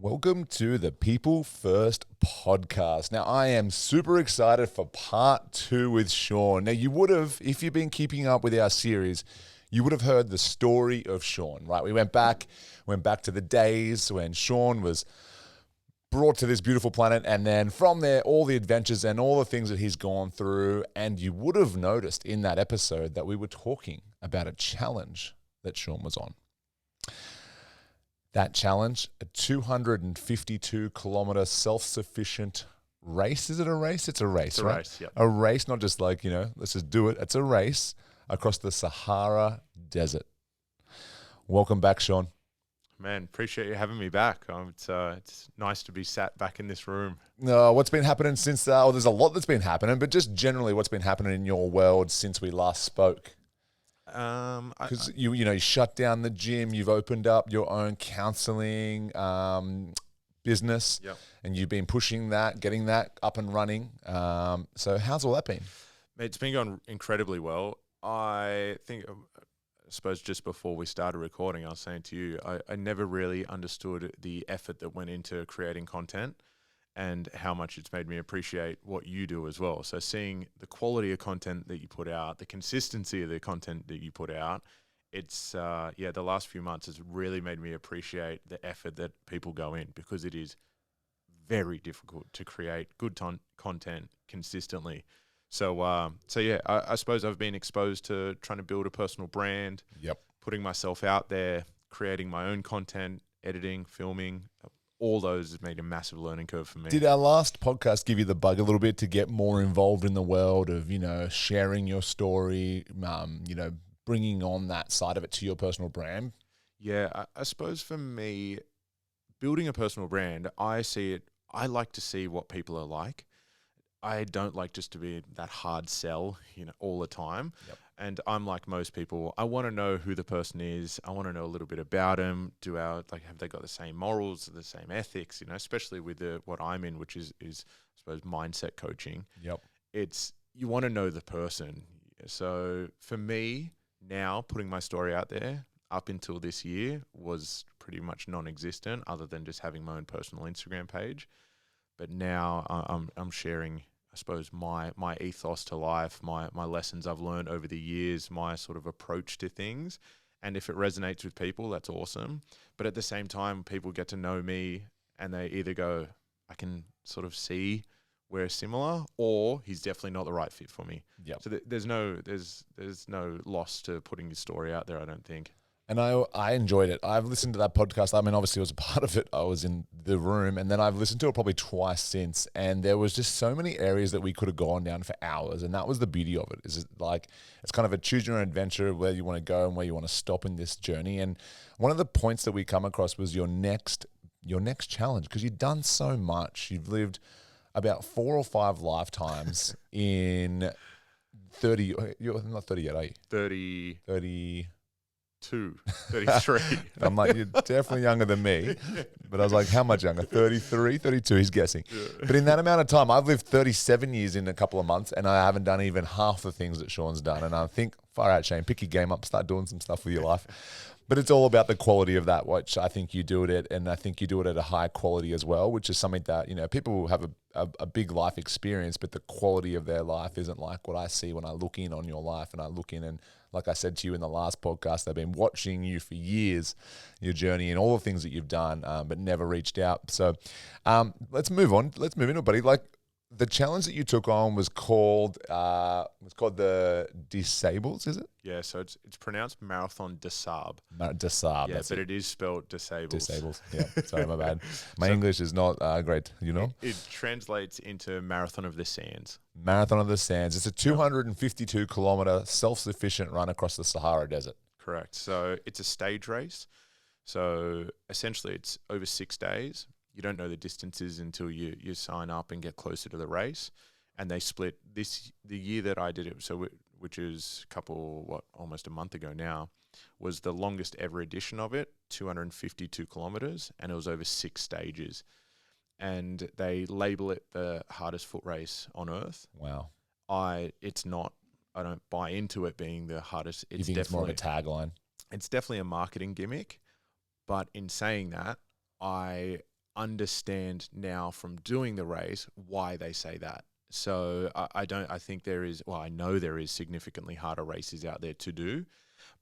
Welcome to the People First podcast. Now, I am super excited for part 2 with Sean. Now, you would have, if you've been keeping up with our series, you would have heard the story of Sean, right? We went back to the days when Sean was brought to this beautiful planet, and then from there, all the adventures and all the things that he's gone through. And you would have noticed in that episode that we were talking about a challenge that Sean was on. That challenge, a 252-kilometer self-sufficient race. Is it a race? It's a race, right? It's a race, yep. A race, not just like, let's just do it. It's a race across the Sahara Desert. Welcome back, Sean. Man, appreciate you having me back. It's nice to be sat back in this room. What's been happening since, there's a lot that's been happening, but just generally what's been happening in your world since we last spoke? Because you shut down the gym, you've opened up your own counseling business, yep. And you've been pushing that, getting that up and running. So how's all that been? It's been going incredibly well. I suppose just before we started recording, I was saying to you, I never really understood the effort that went into creating content and how much it's made me appreciate what you do as well. So seeing the quality of content that you put out, the consistency of the content that you put out, it's, the last few months has really made me appreciate the effort that people go in, because it is very difficult to create good content consistently. So I suppose I've been exposed to trying to build a personal brand, putting myself out there, creating my own content, editing, filming. All those has made a massive learning curve for me. Did our last podcast give you the bug a little bit to get more involved in the world of, sharing your story, bringing on that side of it to your personal brand? Yeah, I suppose for me, building a personal brand, I like to see what people are like. I don't like just to be that hard sell, all the time. Yep. And I'm like most people. I want to know who the person is. I want to know a little bit about them. Have they got the same morals, the same ethics? Especially with what I'm in, which is I suppose mindset coaching. Yep. You want to know the person. So for me now, putting my story out there up until this year was pretty much non-existent, other than just having my own personal Instagram page. But now I'm sharing, I suppose, my ethos to life, my lessons I've learned over the years, my sort of approach to things. And if it resonates with people, that's awesome. But at the same time, people get to know me and they either go, I can sort of see we're similar, or he's definitely not the right fit for me. Yep. So there's no loss to putting your story out there, I don't think. And I enjoyed it. I've listened to that podcast. I mean, obviously, I was a part of it. I was in the room, and then I've listened to it probably twice since. And there was just so many areas that we could have gone down for hours, and that was the beauty of it. It's kind of a choose your own adventure, where you want to go and where you want to stop in this journey. And one of the points that we come across was your next challenge, because you've done so much. You've lived about 4 or 5 lifetimes in 30. You're not 30 yet, are you? 30. 33. I'm like, you're definitely younger than me. But I was like, how much younger? 33, 32, he's guessing. Yeah. But in that amount of time, I've lived 37 years in a couple of months, and I haven't done even half the things that Sean's done. And I think, far out, Shane, pick your game up, start doing some stuff with your life. But it's all about the quality of that, which I think you do it at, and I think you do it at a high quality as well, which is something that, people have a big life experience, but the quality of their life isn't like what I see when I look in on your life. And I look in, and like I said to you in the last podcast, I've been watching you for years, your journey and all the things that you've done, but never reached out. So let's move on. Let's move into it, buddy. Like, the challenge that you took on was called the Sables, is it? Yeah, so it's pronounced Marathon des Sables. Des Sables. Yeah, but it is spelled Disables. Disables. Yeah, sorry, my bad. My English is not great, It translates into Marathon of the Sands. Marathon of the Sands. It's a 252-kilometer self-sufficient run across the Sahara Desert. Correct. So it's a stage race. So essentially it's over 6 days. You don't know the distances until you sign up and get closer to the race. And they split the year that I did it, which is almost a month ago now, was the longest ever edition of it, 252 kilometers, and it was over 6 stages. And they label it the hardest foot race on earth. Wow. It's not. I don't buy into it being the hardest. You think it's more of a tagline? It's definitely a marketing gimmick. But in saying that, I understand now from doing the race why they say that. So I think there is, well, I know there is significantly harder races out there to do,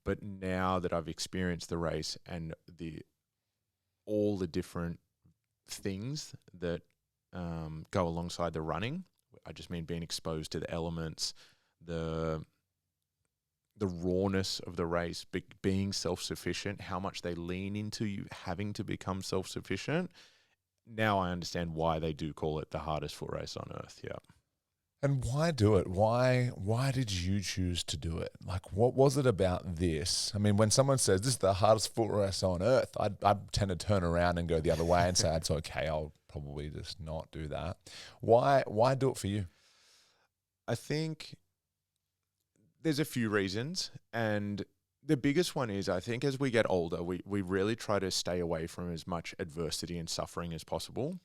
but now that I've experienced the race and all the different things that go alongside the running, I just mean being exposed to the elements, the rawness of the race, being self-sufficient, how much they lean into you having to become self-sufficient. Now I understand why they do call it the hardest foot race on earth. Yeah. And why do it? Why did you choose to do it? Like, what was it about this? I mean, when someone says this is the hardest foot race on earth, I tend to turn around and go the other way and say, it's okay, I'll probably just not do that. Why do it for you? I think there's a few reasons, and the biggest one is I think as we get older, we really try to stay away from as much adversity and suffering as possible.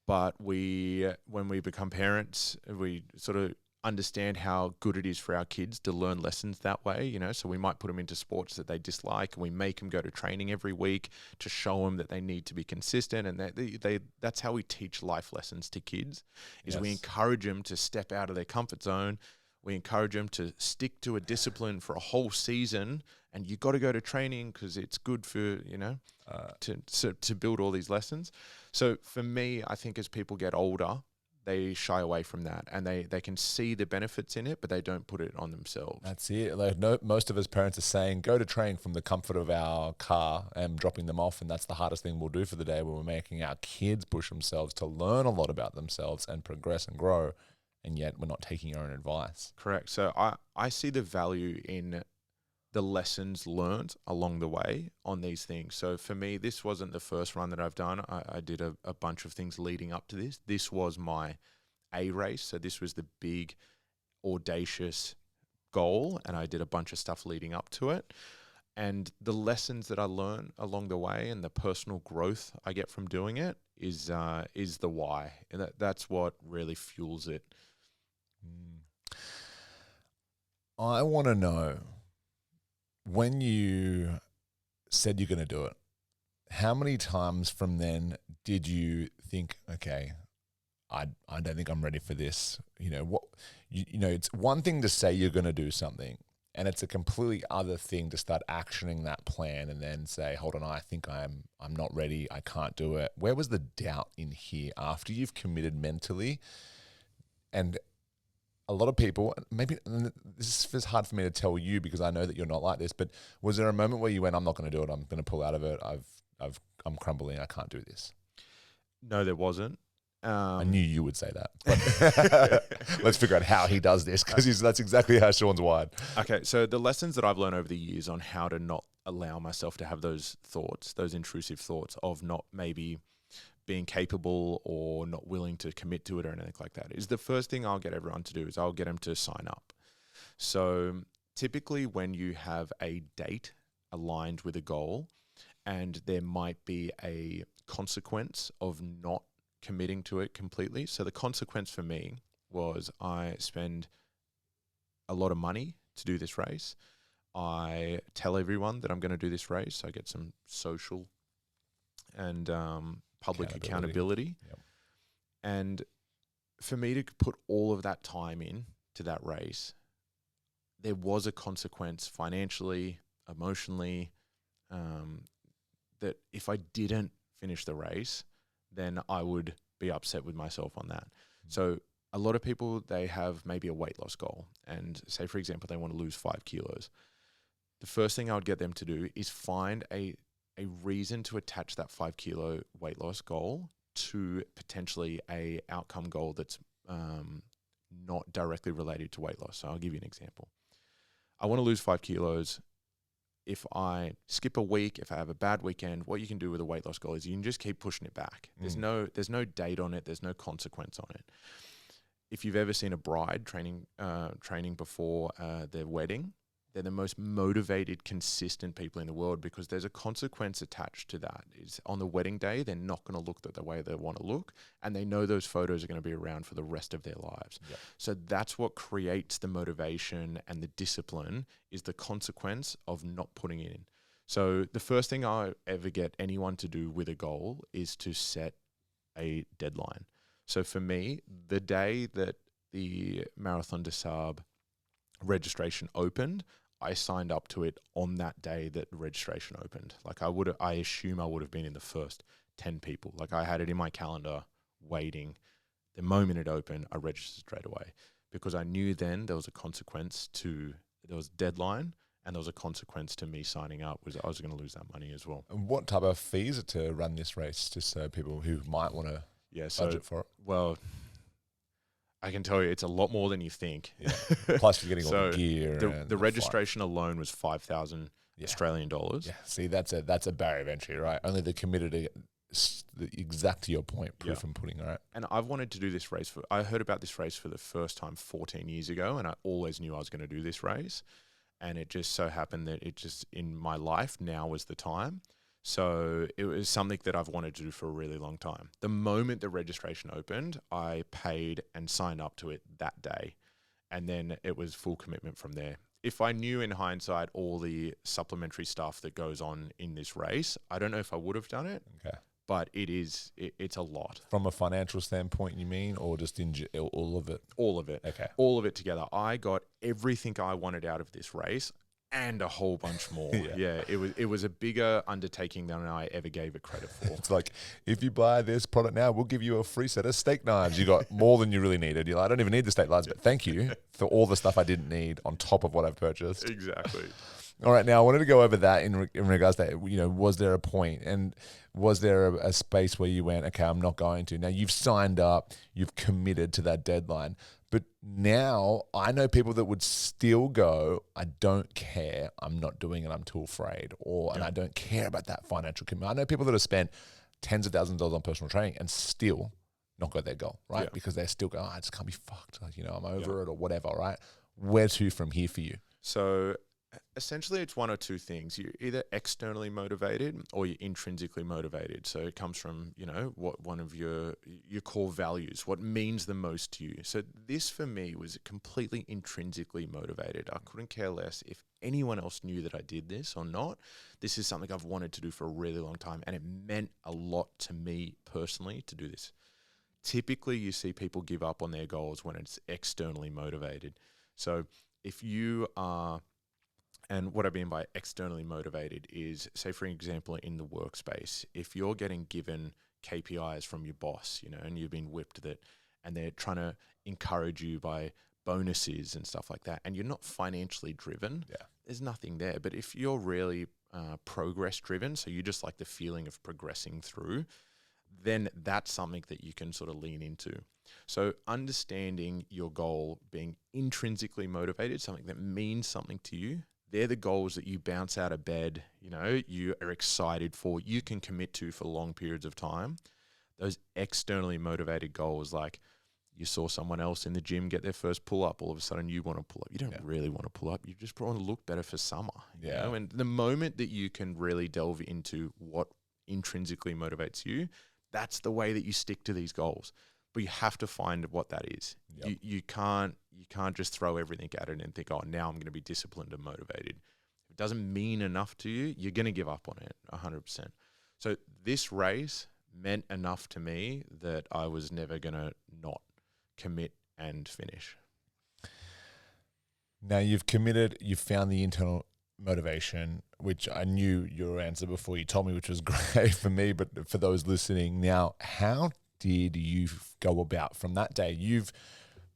But when we become parents, we sort of understand how good it is for our kids to learn lessons that way, you know. So we might put them into sports that they dislike, and we make them go to training every week to show them that they need to be consistent, and that that's how we teach life lessons to kids. Is we encourage them to step out of their comfort zone. We encourage them to stick to a discipline for a whole season, and you got to go to training because it's good for, you know, to build all these lessons. So for me, I think as people get older, they shy away from that, and they can see the benefits in it, but they don't put it on themselves. That's it. Like most of us parents are saying, go to training from the comfort of our car and dropping them off, and that's the hardest thing we'll do for the day, when we're making our kids push themselves to learn a lot about themselves and progress and grow, and yet we're not taking our own advice. Correct. So I see the value in the lessons learned along the way on these things. So for me, this wasn't the first run that I've done. I did a bunch of things leading up to this. This was my A race. So this was the big, audacious goal, and I did a bunch of stuff leading up to it. And the lessons that I learn along the way and the personal growth I get from doing it is the why. And that's what really fuels it. I want to know, when you said you're going to do it, how many times from then did you think, okay, I don't think I'm ready for this? You know, it's one thing to say you're going to do something, and it's a completely other thing to start actioning that plan and then say, hold on, I think I'm not ready, I can't do it. Where was the doubt in here after you've committed mentally? And a lot of people, maybe this is hard for me to tell you because I know that you're not like this, but was there a moment where you went, I'm not going to do it, I'm going to pull out of it, I'm crumbling, I can't do this? No, there wasn't. I knew you would say that. Let's figure out how he does this, because that's exactly how Sean's wired. Okay, so the lessons that I've learned over the years on how to not allow myself to have those thoughts, those intrusive thoughts of not maybe being capable or not willing to commit to it or anything like that, is the first thing I'll get everyone to do is I'll get them to sign up. So typically when you have a date aligned with a goal and there might be a consequence of not committing to it completely. So the consequence for me was I spend a lot of money to do this race. I tell everyone that I'm going to do this race. I get some social and public accountability. Yep. And for me to put all of that time in to that race, there was a consequence financially, emotionally, that if I didn't finish the race, then I would be upset with myself on that. So a lot of people, they have maybe a weight loss goal, and say, for example, they want to lose 5 kilos. The first thing I would get them to do is find a reason to attach that 5 kilo weight loss goal to potentially a outcome goal that's not directly related to weight loss. So I'll give you an example. I want to lose 5 kilos. If I skip a week, if I have a bad weekend, what you can do with a weight loss goal is you can just keep pushing it back. There's no date on it. There's no consequence on it. If you've ever seen a bride training before their wedding, they're the most motivated, consistent people in the world because there's a consequence attached to that. Is on the wedding day, they're not going to look the way they want to look, and they know those photos are going to be around for the rest of their lives. Yep. So that's what creates the motivation and the discipline, is the consequence of not putting it in. So the first thing I ever get anyone to do with a goal is to set a deadline. So for me, the day that the Marathon des Sables registration opened, I signed up to it on that day that registration opened. Like I assume I would have been in the first 10 people. Like I had it in my calendar waiting. The moment it opened, I registered straight away because I knew then there was a consequence there was a deadline and there was a consequence to me signing up was I was going to lose that money as well. And what type of fees are to run this race, just so people who might want to budget for it? Well, I can tell you it's a lot more than you think. Yeah. Plus you're getting all the gear. The registration alone was 5,000 Australian dollars. Yeah, see, that's a barrier of entry, right? Only the committed to exact to your point, proof and pudding, right? And I've wanted to do this race I heard about this race for the first time 14 years ago, and I always knew I was going to do this race. And it just so happened that it just, in my life, now was the time. So it was something that I've wanted to do for a really long time. The moment the registration opened, I paid and signed up to it that day. And then it was full commitment from there. If I knew in hindsight all the supplementary stuff that goes on in this race, I don't know if I would have done it. Okay. But it's a lot. From a financial standpoint, you mean, or just in all of it? All of it. Okay. All of it together. I got everything I wanted out of this race and a whole bunch more. Yeah, it was a bigger undertaking than I ever gave it credit for. It's like, if you buy this product now, we'll give you a free set of steak knives. You got more than you really needed. You're like, I don't even need the steak knives, but thank you for all the stuff I didn't need on top of what I've purchased. Exactly. All right, now I wanted to go over that in regards to, was there a point and was there a space where you went, okay, I'm not going to. Now you've signed up, you've committed to that deadline, but now I know people that would still go, I don't care, I'm not doing it, I'm too afraid, and I don't care about that financial commitment. I know people that have spent tens of thousands of dollars on personal training and still not got their goal, right? Yeah. Because they still go, I just can't be fucked, I'm over it or whatever, right? Where to from here for you? So essentially, it's one or two things. You're either externally motivated or you're intrinsically motivated. So it comes from, what one of your core values, what means the most to you. So this for me was completely intrinsically motivated. I couldn't care less if anyone else knew that I did this or not. This is something I've wanted to do for a really long time, and it meant a lot to me personally to do this. Typically, you see people give up on their goals when it's externally motivated. So if you are... And what I mean by externally motivated is, say, for example, in the workspace, if you're getting given KPIs from your boss, and you've been whipped that, and they're trying to encourage you by bonuses and stuff like that, and you're not financially driven, there's nothing there. But if you're really progress driven, so you just like the feeling of progressing through, then that's something that you can sort of lean into. So understanding your goal, being intrinsically motivated, something that means something to you, they're the goals that you bounce out of bed, you are excited for, you can commit to for long periods of time. Those externally motivated goals, like you saw someone else in the gym get their first pull-up, all of a sudden you want to pull up. You don't really want to pull up. You just want to look better for summer. And the moment that you can really delve into what intrinsically motivates you, that's the way that you stick to these goals. But you have to find what that is. Yep. You can't just throw everything at it and think, oh, now I'm going to be disciplined and motivated. If it doesn't mean enough to you, you're going to give up on it 100%. So this race meant enough to me that I was never going to not commit and finish. Now you've committed, you've found the internal motivation, which I knew your answer before you told me, which was great for me, but for those listening now, how did you go about from that day?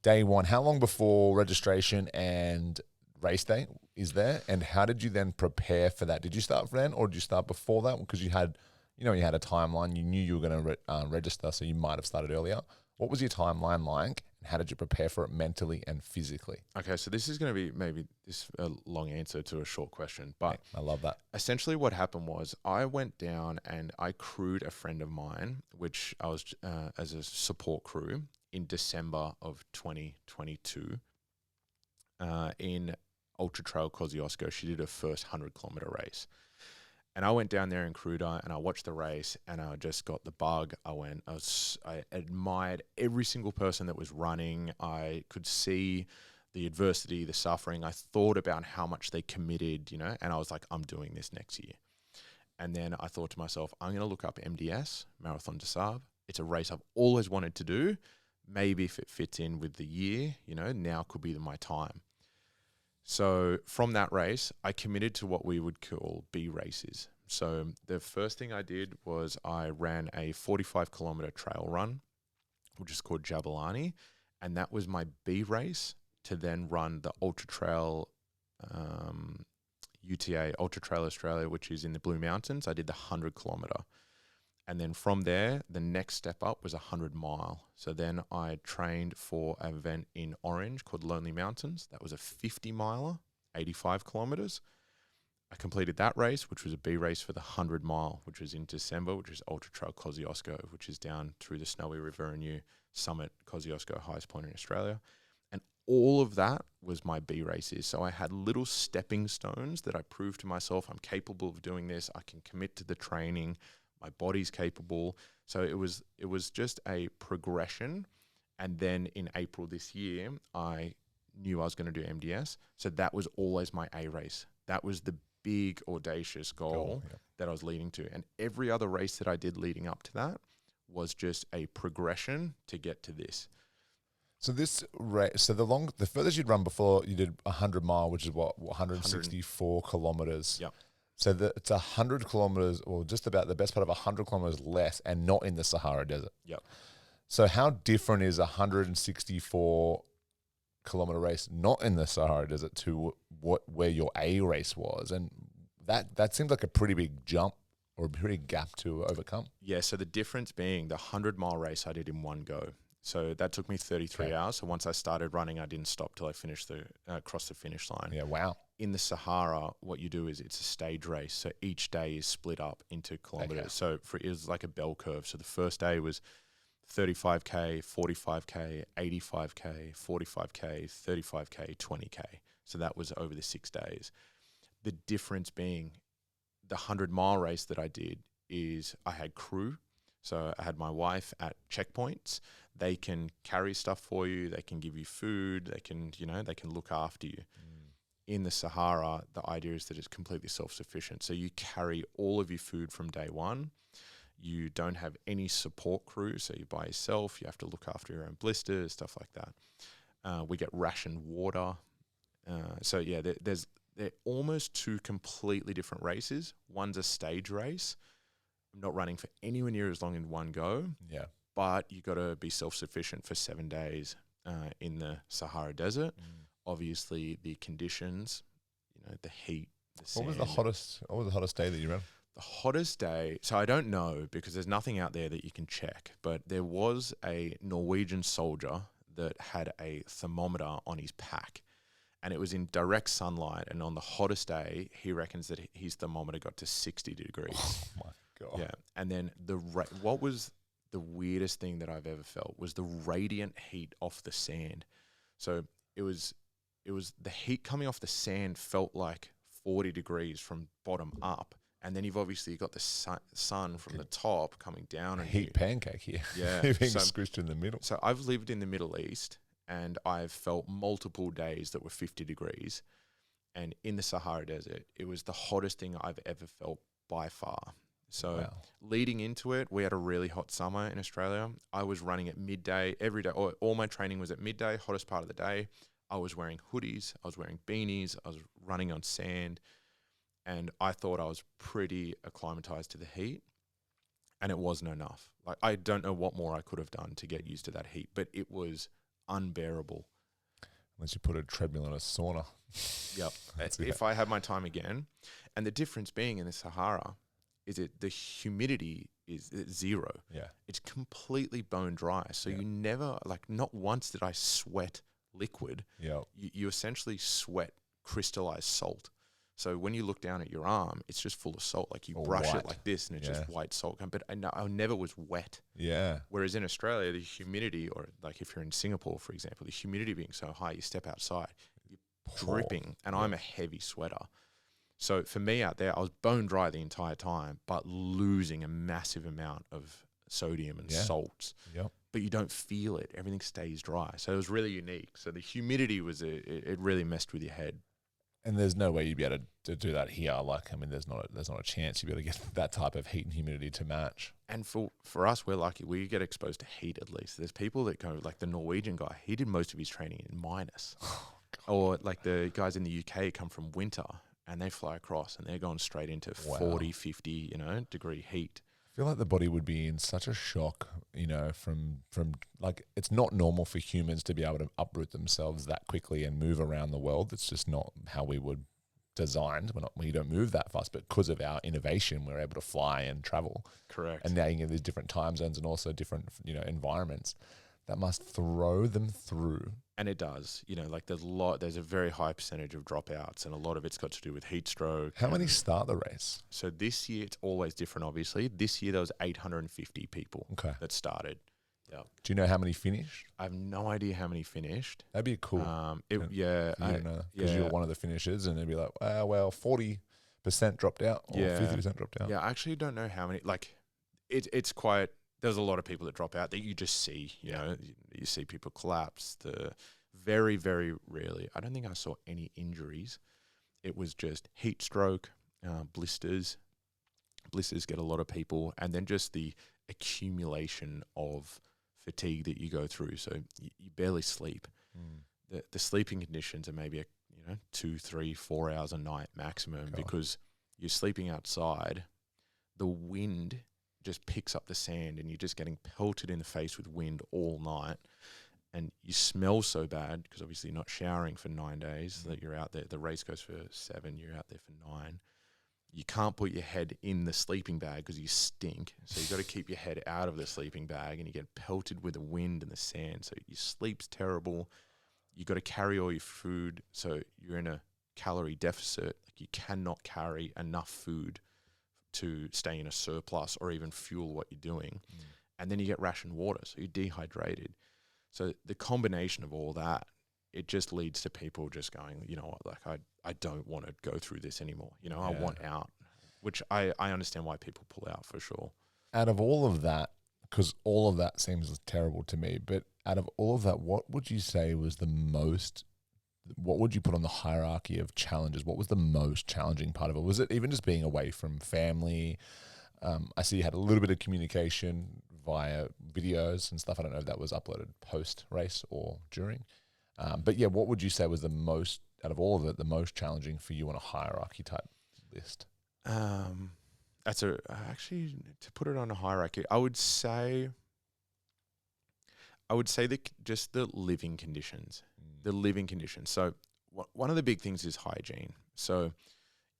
Day one, how long before registration and race day is there? And how did you then prepare for that? Did you start then or did you start before that? Because you had a timeline, you knew you were going to register, so you might have started earlier. What was your timeline like? And how did you prepare for it mentally and physically? Okay, so this is going to be maybe a long answer to a short question, but I love that. Essentially what happened was I went down and I crewed a friend of mine, which I was as a support crew in December of 2022 in Ultra Trail Kosciuszko. She did her first 100-kilometer race. And I went down there and crewed her, and I watched the race, and I just got the bug. I admired every single person that was running. I could see the adversity, the suffering. I thought about how much they committed, and I was like, I'm doing this next year. And then I thought to myself, I'm going to look up MDS, Marathon des Sables. it's a race I've always wanted to do. Maybe if it fits in with the year, now could be my time. So from that race, I committed to what we would call B races. So the first thing I did was I ran a 45-kilometer trail run, which is called Jabalani, and that was my B race to then run the Ultra Trail UTA, Ultra Trail Australia, which is in the Blue Mountains. I did the 100-kilometer. And then from there, the next step up was 100-mile. So then I trained for an event in Orange called Lonely Mountains. That was a 50-miler, 85 kilometers. I completed that race, which was a B race for the 100-mile, which was in December, which is Ultra Trail Kosciuszko, which is down through the snowy river and you summit Kosciuszko, highest point in Australia. And all of that was my B races. So I had little stepping stones that I proved to myself, I'm capable of doing this. I can commit to the training. My body's capable. So it was just a progression. And then in April this year, I knew I was going to do MDS. So that was always my A race. That was the big, audacious goal that I was leading to. And every other race that I did leading up to that was just a progression to get to this. So this race, so the furthest you'd run before you did 100-mile, which is what 164 kilometers. Yep. So it's 100 kilometers, or just about the best part of 100 kilometers less, and not in the Sahara Desert. Yep. So how different is a 164 kilometer race not in the Sahara Desert to where your A race was? And that seems like a pretty big jump or a pretty gap to overcome. Yeah. So the difference being the 100-mile race I did in one go. So that took me 33 hours. So once I started running, I didn't stop till I finished crossed the finish line. Yeah, wow. In the Sahara, what you do is it's a stage race. So each day is split up into kilometers. Okay. So it was like a bell curve. So the first day was 35K, 45K, 85K, 45K, 35K, 20K. So that was over the 6 days. The difference being the 100-mile race that I did is I had crew. So I had my wife at checkpoints. They can carry stuff for you. They can give you food. They can look after you. In the Sahara, the idea is that it's completely self-sufficient. So you carry all of your food from day one. You don't have any support crew, so you're by yourself. You have to look after your own blisters, stuff like that. We get rationed water. They're almost two completely different races. One's a stage race. I'm not running for anywhere near as long in one go. Yeah. But you got to be self-sufficient for 7 days in the Sahara Desert. Obviously, the conditions, the heat, the sand. What was the hottest day that you ran? The hottest day, so I don't know because there's nothing out there that you can check, but there was a Norwegian soldier that had a thermometer on his pack, and it was in direct sunlight, and on the hottest day, he reckons that his thermometer got to 60 degrees. Oh, my God. Yeah, and then what was the weirdest thing that I've ever felt was the radiant heat off the sand. So it was the heat coming off the sand felt like 40 degrees from bottom up. And then you've obviously got the sun from the top coming down. And heat pancake here. Yeah. You're being squished in the middle. So I've lived in the Middle East and I've felt multiple days that were 50 degrees. And in the Sahara Desert, it was the hottest thing I've ever felt by far. So leading into it, we had a really hot summer in Australia. I was running at midday every day. All my training was at midday, hottest part of the day. I was wearing hoodies. I was wearing beanies. I was running on sand. And I thought I was pretty acclimatized to the heat. And it wasn't enough. Like, I don't know what more I could have done to get used to that heat, but it was unbearable. Unless you put a treadmill in a sauna. Yep. If I had my time again. And the difference being in the Sahara is the humidity is zero. Yeah. It's completely bone dry. So you never, not once did I sweat liquid. Yeah. You essentially sweat crystallized salt. So when you look down at your arm, it's just full of salt. Like you brush it like this and it's just white salt. But I never was wet. Yeah. Whereas in Australia, the humidity, or like if you're in Singapore, for example, the humidity being so high, you step outside, you're dripping. And I'm a heavy sweater. So for me out there, I was bone dry the entire time, but losing a massive amount of sodium and salts. Yep. But you don't feel it. Everything stays dry. So it was really unique. So the humidity it really messed with your head. And there's no way you'd be able to do that here. Like, I mean, there's not a chance you'd be able to get that type of heat and humidity to match. And for us, we're lucky. We get exposed to heat at least. There's people that go, like the Norwegian guy, he did most of his training in minus. Or like the guys in the UK come from winter and they fly across and they're going straight into 40, 50, degree heat. I feel like the body would be in such a shock, from like, it's not normal for humans to be able to uproot themselves that quickly and move around the world. It's just not how we were designed. We don't move that fast, but because of our innovation, we're able to fly and travel. Correct. And now you get these different time zones and also different, environments that must throw them through. And it does, like there's a very high percentage of dropouts, and a lot of it's got to do with heat stroke. How many start the race? So this year, it's always different, obviously. This year, there was 850 people that started. Yeah. Do you know how many finished? I have no idea how many finished. That'd be cool. Because you were one of the finishers, and it'd be like, 40% dropped out or 50% dropped out. Yeah, I actually don't know how many. Like, it's quite. There's a lot of people that drop out that you just see. You see people collapse. Very, very rarely. I don't think I saw any injuries. It was just heat stroke, blisters. Blisters get a lot of people, and then just the accumulation of fatigue that you go through. So you barely sleep. The sleeping conditions are maybe 2, 3, 4 hours a night maximum because you're sleeping outside. The wind just picks up the sand and you're just getting pelted in the face with wind all night, and you smell so bad because obviously you're not showering for 9 days that you're out there. The race goes for 7, you're out there for 9. You can't put your head in the sleeping bag because you stink. So you got to keep your head out of the sleeping bag, and you get pelted with the wind and the sand. So your sleep's terrible. You got to carry all your food. So you're in a calorie deficit. Like, you cannot carry enough food to stay in a surplus or even fuel what you're doing. And then you get rationed water. So you're dehydrated. So the combination of all that, it just leads to people just going, you know what, like I don't want to go through this anymore. I want out, which I understand why people pull out for sure. Out of all of that, because all of that seems terrible to me, but out of all of that, what would you say was what would you put on the hierarchy of challenges? What was the most challenging part of it? Was it even just being away from family? I see you had a little bit of communication via videos and stuff. I don't know if that was uploaded post-race or during. But yeah, what would you say was the most, out of all of it, the most challenging for you on a hierarchy type list? Actually, to put it on a hierarchy, I would say just the living conditions. The living conditions. So one of the big things is hygiene. So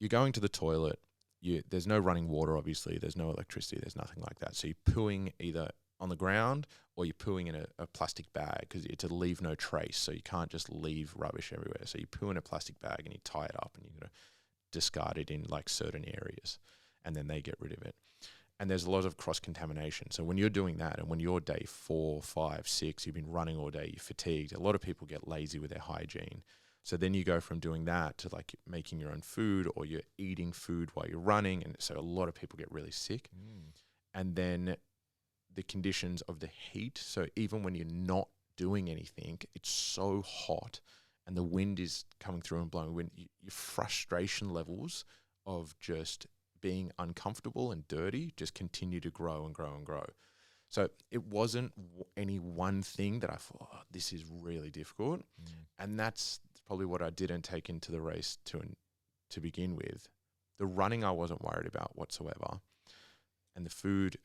you're going to the toilet. There's no running water, obviously. There's no electricity. There's nothing like that. So you're pooing either on the ground or you're pooing in a plastic bag because it's to leave no trace. So you can't just leave rubbish everywhere. So you poo in a plastic bag and you tie it up and you're going to discard it in like certain areas, and then they get rid of it. And there's a lot of cross-contamination. So when you're doing that, and when you're day 4, 5, 6, you've been running all day, you're fatigued, a lot of people get lazy with their hygiene. So then you go from doing that to like making your own food, or you're eating food while you're running. And so a lot of people get really sick. And then the conditions of the heat. So even when you're not doing anything, it's so hot and the wind is coming through and blowing wind, your frustration levels of just being uncomfortable and dirty just continue to grow and grow and grow. So it wasn't any one thing that I thought, this is really difficult. And that's probably what I didn't take into the race to begin with. The running I wasn't worried about whatsoever. And the food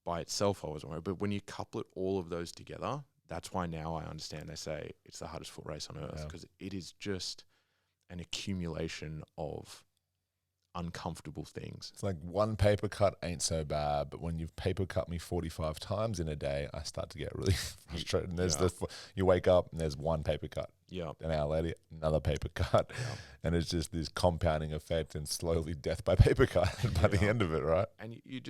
by itself I wasn't worried. But when you couple it, all of those together, that's why now I understand they say it's the hardest foot race on earth, because it is just an accumulation of uncomfortable things. It's like one paper cut ain't so bad, but when you've paper cut me 45 times in a day, I start to get really frustrated. And there's you wake up and there's one paper cut. An hour later, another paper cut. And it's just this compounding effect and slowly death by paper cut by the end of it, right? And you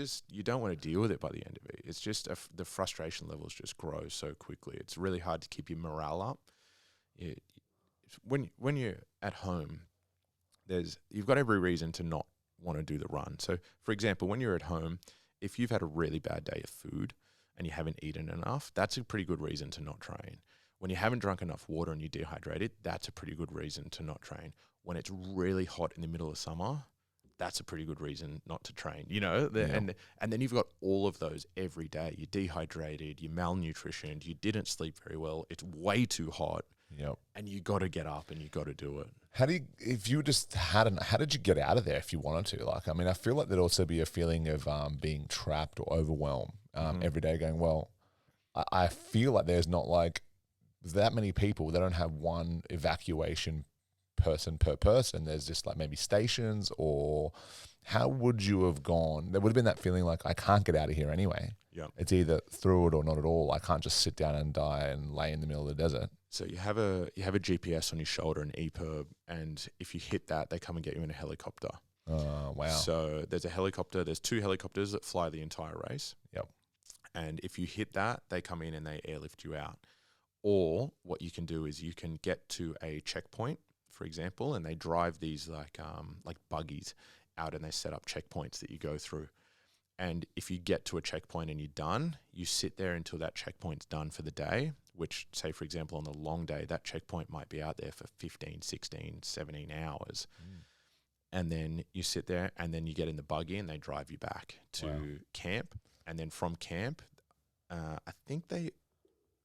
don't want to deal with it by the end of it. It's just the frustration levels just grow so quickly. It's really hard to keep your morale up. When you're at home, you've got every reason to not want to do the run. So, for example, when you're at home, if you've had a really bad day of food and you haven't eaten enough, that's a pretty good reason to not train. When you haven't drunk enough water and you're dehydrated, that's a pretty good reason to not train. When it's really hot in the middle of summer, that's a pretty good reason not to train, and then you've got all of those every day. You're dehydrated, you're malnutritioned, you didn't sleep very well, it's way too hot, and you got to get up and you got to do it. How did you get out of there if you wanted to? Like, I mean, I feel like there'd also be a feeling of being trapped or overwhelmed every day going, well, I feel like there's not like that many people. They don't have one evacuation person per person. There's just like maybe stations, or how would you have gone? There would have been that feeling like, I can't get out of here anyway. Yeah, it's either through it or not at all. I can't just sit down and die and lay in the middle of the desert. So you have a GPS on your shoulder, an EPIRB, and if you hit that, they come and get you in a helicopter. Oh, wow. So there's two helicopters that fly the entire race. Yep. And if you hit that, they come in and they airlift you out. Or what you can do is you can get to a checkpoint, for example, and they drive these like buggies out, and they set up checkpoints that you go through. And if you get to a checkpoint and you're done, you sit there until that checkpoint's done for the day, which, say, for example, on the long day, that checkpoint might be out there for 15, 16, 17 hours. And then you sit there, and then you get in the buggy and they drive you back to camp. And then from camp, I think they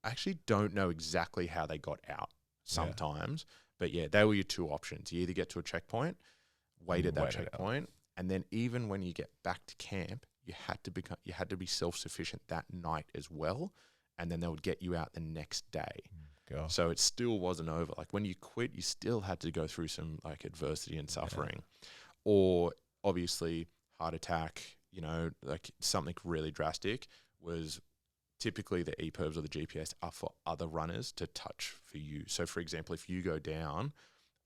actually don't know exactly how they got out sometimes. But yeah, they were your two options. You either get to a checkpoint, wait at that checkpoint, and then even when you get back to camp, you had to be self-sufficient that night as well, and then they would get you out the next day. So it still wasn't over. Like when you quit, you still had to go through some like adversity and suffering, or obviously heart attack. Like something really drastic was typically the EPIRBs or the GPS are for other runners to touch for you. So for example, if you go down,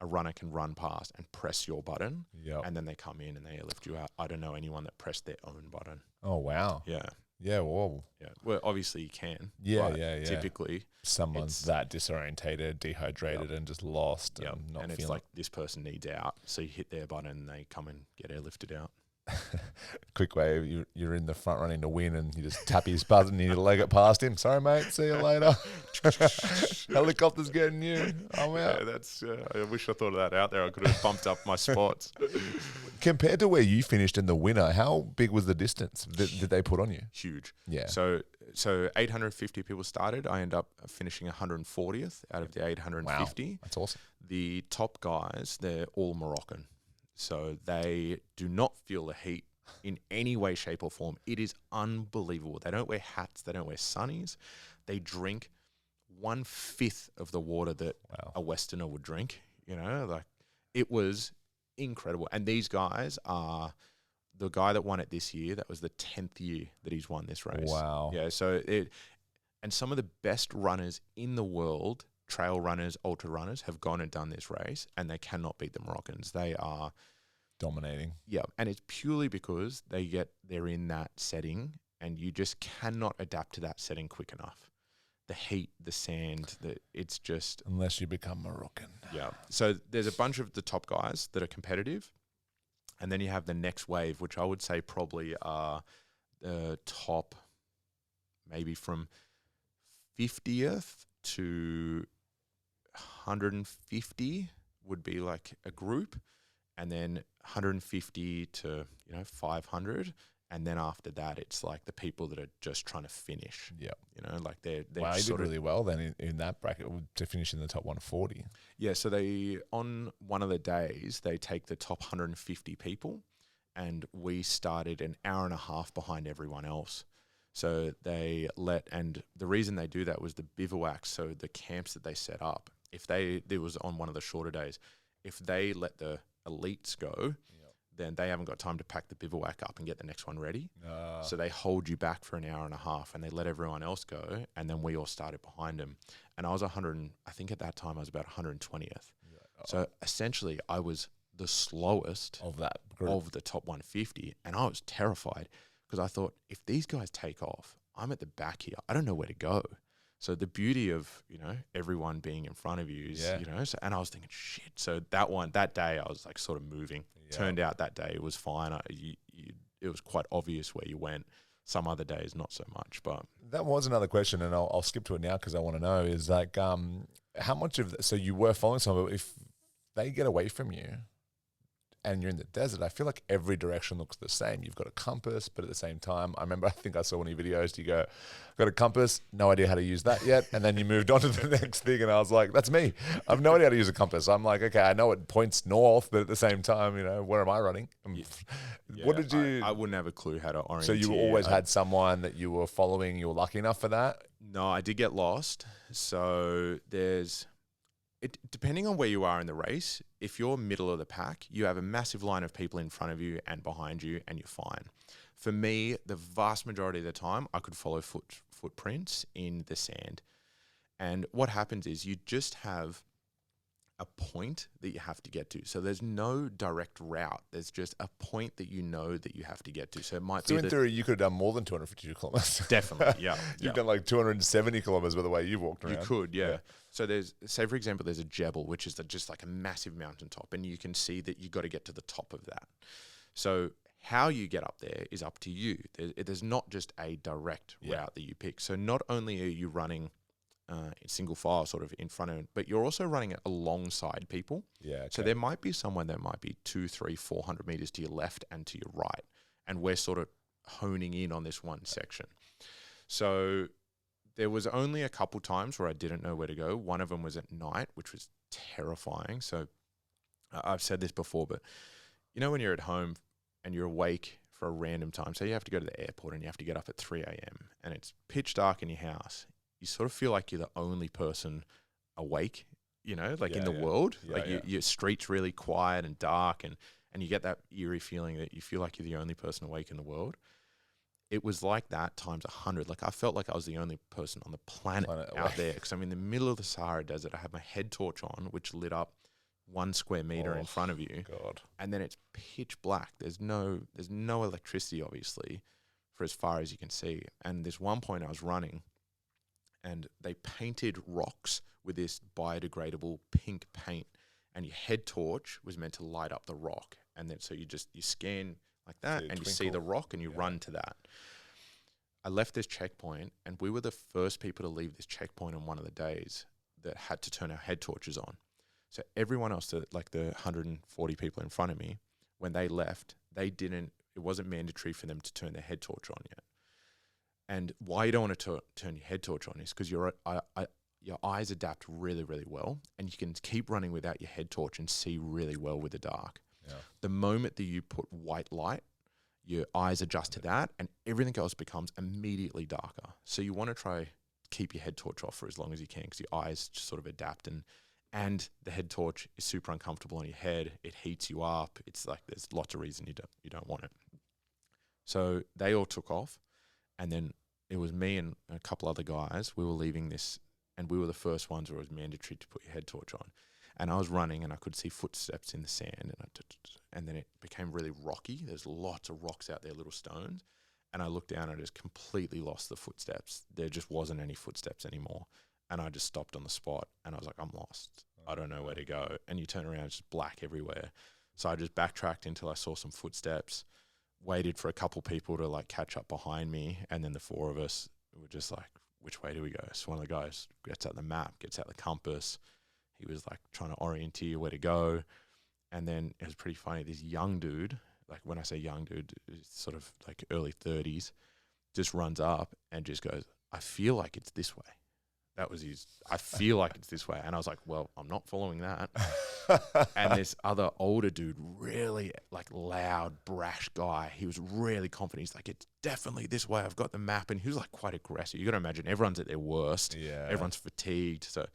a runner can run past and press your button, and then they come in and they lift you out. I don't know anyone that pressed their own button. Oh, wow. Yeah. Yeah, whoa. Yeah. Well, obviously you can. Yeah. Typically, someone's that disorientated, dehydrated, and just lost. And it's like this person needs out. So you hit their button and they come and get airlifted out. Quick way, you're in the front running to win, and you just tap his button and you leg it past him. Sorry, mate. See you later. Helicopter's getting you. I'm out. I wish I thought of that out there. I could have bumped up my spots. Compared to where you finished in the winter, how big was the distance that they put on you? Huge. Yeah. So 850 people started. I ended up finishing 140th out of the 850. Wow, that's awesome. The top guys, they're all Moroccan. So they do not feel the heat in any way, shape or form. It is unbelievable. They don't wear hats. They don't wear sunnies. They drink 1/5 of the water that a Westerner would drink. Like it was incredible. And these guys are the guy that won it this year. That was the 10th year that he's won this race. Wow. Yeah. And some of the best runners in the world, trail runners, ultra runners, have gone and done this race, and they cannot beat the Moroccans. They are dominating. Yeah, and it's purely because they're in that setting, and you just cannot adapt to that setting quick enough. The heat, the sand, it's just unless you become Moroccan. Yeah. So there's a bunch of the top guys that are competitive, and then you have the next wave, which I would say probably are the top, maybe from 50th to 150 would be like a group, and then 150 to 500, and then after that it's like the people that are just trying to finish. Yeah, like they're wow, you did really well then in that bracket to finish in the top 140. Yeah, so they on one of the days they take the top 150 people, and we started an hour and a half behind everyone else. So and the reason they do that was the bivouacs, so the camps that they set up. There was on one of the shorter days, if they let the elites go, then they haven't got time to pack the bivouac up and get the next one ready. So they hold you back for an hour and a half, and they let everyone else go, and then we all started behind them. And I was I think at that time I was about 120th. So essentially I was the slowest of that group, of the top 150, and I was terrified. Because I thought, if these guys take off, I'm at the back here. I don't know where to go. So the beauty of, everyone being in front of you is, and I was thinking, shit. So that day I was like sort of moving. Yeah. Turned out that day it was fine. It was quite obvious where you went. Some other days, not so much. But That was another question, and I'll skip to it now because I want to know is like, how much of so you were following someone, but if they get away from you and you're in the desert, I feel like every direction looks the same. You've got a compass, but at the same time, I think I saw one of your videos. You go, got a compass, no idea how to use that yet. And then you moved on to the next thing. And I was like, that's me. I have no idea how to use a compass. I'm like, okay, I know it points north, but at the same time, where am I running? What did you... I wouldn't have a clue how to orient. So you always had someone that you were following, you were lucky enough for that? No, I did get lost. So depending on where you are in the race, if you're middle of the pack, you have a massive line of people in front of you and behind you, and you're fine. For me, the vast majority of the time, I could follow footprints in the sand. And what happens is you just have a point that you have to get to. So there's no direct route. There's just a point that you know that you have to get to. So it might be... So in theory, you could have done more than 252 kilometers. Definitely, yeah. You've done like 270 kilometers by the way you walked around. You could, yeah. So say for example, there's a Jebel, which is just like a massive mountaintop, and you can see that you got to get to the top of that. So how you get up there is up to you. There's not just a direct route that you pick. So not only are you running in single file sort of in front of it, but you're also running it alongside people. Yeah. Okay. So there might be someone that might be 200, 300, 400 meters to your left and to your right. And we're sort of honing in on this one section. So there was only a couple times where I didn't know where to go. One of them was at night, which was terrifying. So I've said this before, but when you're at home and you're awake for a random time, so you have to go to the airport and you have to get up at 3 a.m. and it's pitch dark in your house, you sort of feel like you're the only person awake, in the world. Your street's really quiet and dark, and you get that eerie feeling that you feel like you're the only person awake in the world. It was like that times 100. Like I felt like I was the only person on the planet out there, because I'm in the middle of the Sahara Desert. I have my head torch on, which lit up 1 square meter in front of you. God. And then it's pitch black. There's no electricity, obviously, for as far as you can see. And this one point I was running, and they painted rocks with this biodegradable pink paint, and your head torch was meant to light up the rock. And then so you scan like that, and you see the rock, and you run to that. I left this checkpoint, and we were the first people to leave this checkpoint on one of the days that had to turn our head torches on. So everyone else, like the 140 people in front of me, when they left, it wasn't mandatory for them to turn their head torch on yet. And why you don't want to turn your head torch on is because your eyes adapt really, really well, and you can keep running without your head torch and see really well with the dark. Yeah. The moment that you put white light, your eyes adjust to that, and everything else becomes immediately darker. So you want to try keep your head torch off for as long as you can, because your eyes just sort of adapt, and the head torch is super uncomfortable on your head. It heats you up. It's like there's lots of reasons you don't want it. So they all took off. And then it was me and a couple other guys. We were leaving this, and we were the first ones where it was mandatory to put your head torch on. And I was running, and I could see footsteps in the sand, and then it became really rocky. There's lots of rocks out there, little stones. And I looked down, and I just completely lost the footsteps. There just wasn't any footsteps anymore. And I just stopped on the spot, and I was like, I'm lost. I don't know where to go. And you turn around, it's just black everywhere. So I just backtracked until I saw some footsteps, waited for a couple people to like catch up behind me, and then the four of us were just like, which way do we go? So one of the guys gets out the map, gets out the compass. He was like trying to orienteer you where to go. And then it was pretty funny. This young dude, like when I say young dude, it's sort of like early 30s, just runs up and just goes, I feel like it's this way. That was his, I feel like it's this way. And I was like, well, I'm not following that. And this other older dude, really like loud, brash guy, he was really confident. He's like, it's definitely this way. I've got the map. And he was like quite aggressive. You got to imagine everyone's at their worst. Yeah. Everyone's fatigued. So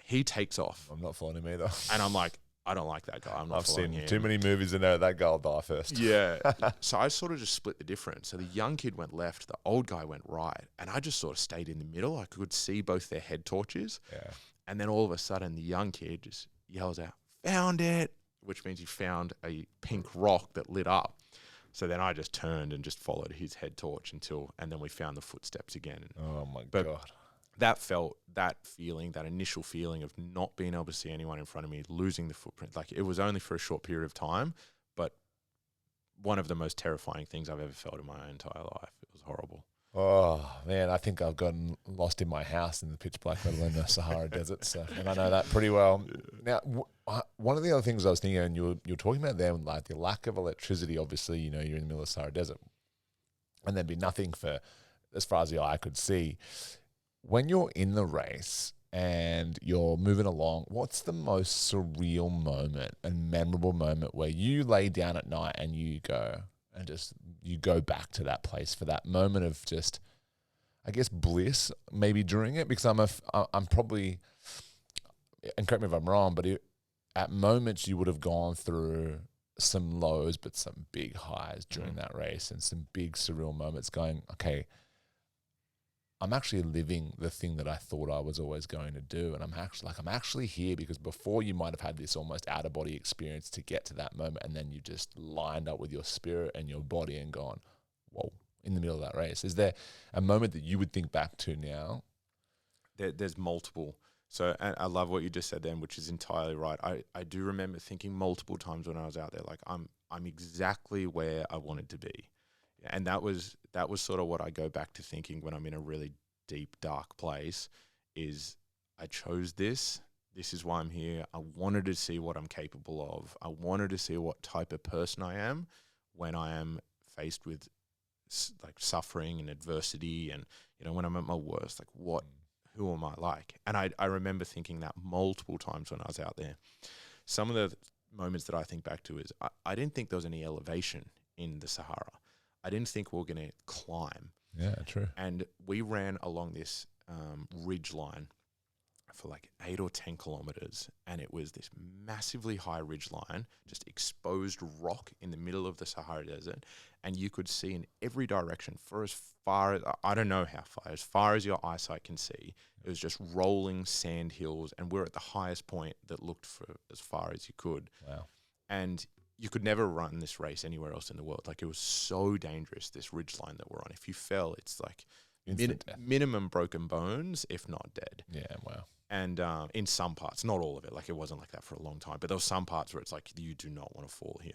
he takes off. I'm not following him either. And I'm like, I don't like that guy. I've seen too many movies in there. That guy will die first. Yeah. So I sort of just split the difference. So the young kid went left, the old guy went right, and I just sort of stayed in the middle. I could see both their head torches. Yeah. And then all of a sudden, the young kid just yells out, "Found it!" which means he found a pink rock that lit up. So then I just turned and just followed his head torch and then we found the footsteps again. Oh my God. That initial feeling of not being able to see anyone in front of me, losing the footprint, like it was only for a short period of time, but one of the most terrifying things I've ever felt in my entire life. It was horrible. Oh man, I think I've gotten lost in my house in the pitch black, let alone the Sahara Desert. So, and I know that pretty well. Now, one of the other things I was thinking, and you were talking about there, like the lack of electricity. Obviously, you're in the middle of the Sahara Desert, and there'd be nothing for as far as the eye could see. When you're in the race and you're moving along, what's the most surreal moment and memorable moment where you lay down at night and you go back to that place for that moment of just, I guess, bliss maybe during it? Because I'm probably, and correct me if I'm wrong, but at moments you would have gone through some lows but some big highs during that race, and some big surreal moments going, okay, I'm actually living the thing that I thought I was always going to do. And I'm actually here, because before you might have had this almost out of body experience to get to that moment. And then you just lined up with your spirit and your body and gone, whoa, in the middle of that race. Is there a moment that you would think back to now? There's multiple. So, and I love what you just said then, which is entirely right. I do remember thinking multiple times when I was out there, like I'm exactly where I wanted to be. And that was sort of what I go back to thinking when I'm in a really deep, dark place, is I chose this. This is why I'm here. I wanted to see what I'm capable of. I wanted to see what type of person I am when I am faced with like suffering and adversity, and when I'm at my worst, like who am I like? And I remember thinking that multiple times when I was out there. Some of the moments that I think back to is I didn't think there was any elevation in the Sahara. I didn't think we were going to climb. Yeah, true. And we ran along this ridge line for like 8 or 10 kilometers. And it was this massively high ridge line, just exposed rock in the middle of the Sahara Desert. And you could see in every direction for as far as, I don't know how far as your eyesight can see. It was just rolling sand hills. And we're at the highest point that looked for as far as you could. Wow. And you could never run this race anywhere else in the world. Like, it was so dangerous, this ridgeline that we're on. If you fell, it's like minimum broken bones, if not dead. Yeah, wow. And in some parts, not all of it. Like, it wasn't like that for a long time. But there were some parts where it's like, you do not want to fall here.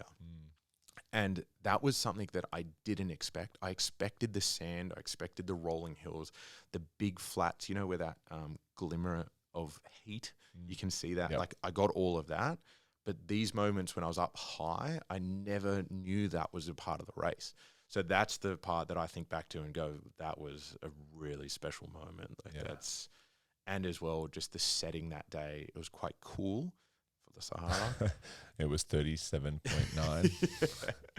And that was something that I didn't expect. I expected the sand. I expected the rolling hills, the big flats, where that glimmer of heat, you can see that. Yep. Like, I got all of that. But these moments when I was up high, I never knew that was a part of the race. So that's the part that I think back to and go, that was a really special moment. Like, that's, and as well, just the setting that day, it was quite cool for the Sahara. It was 37.9.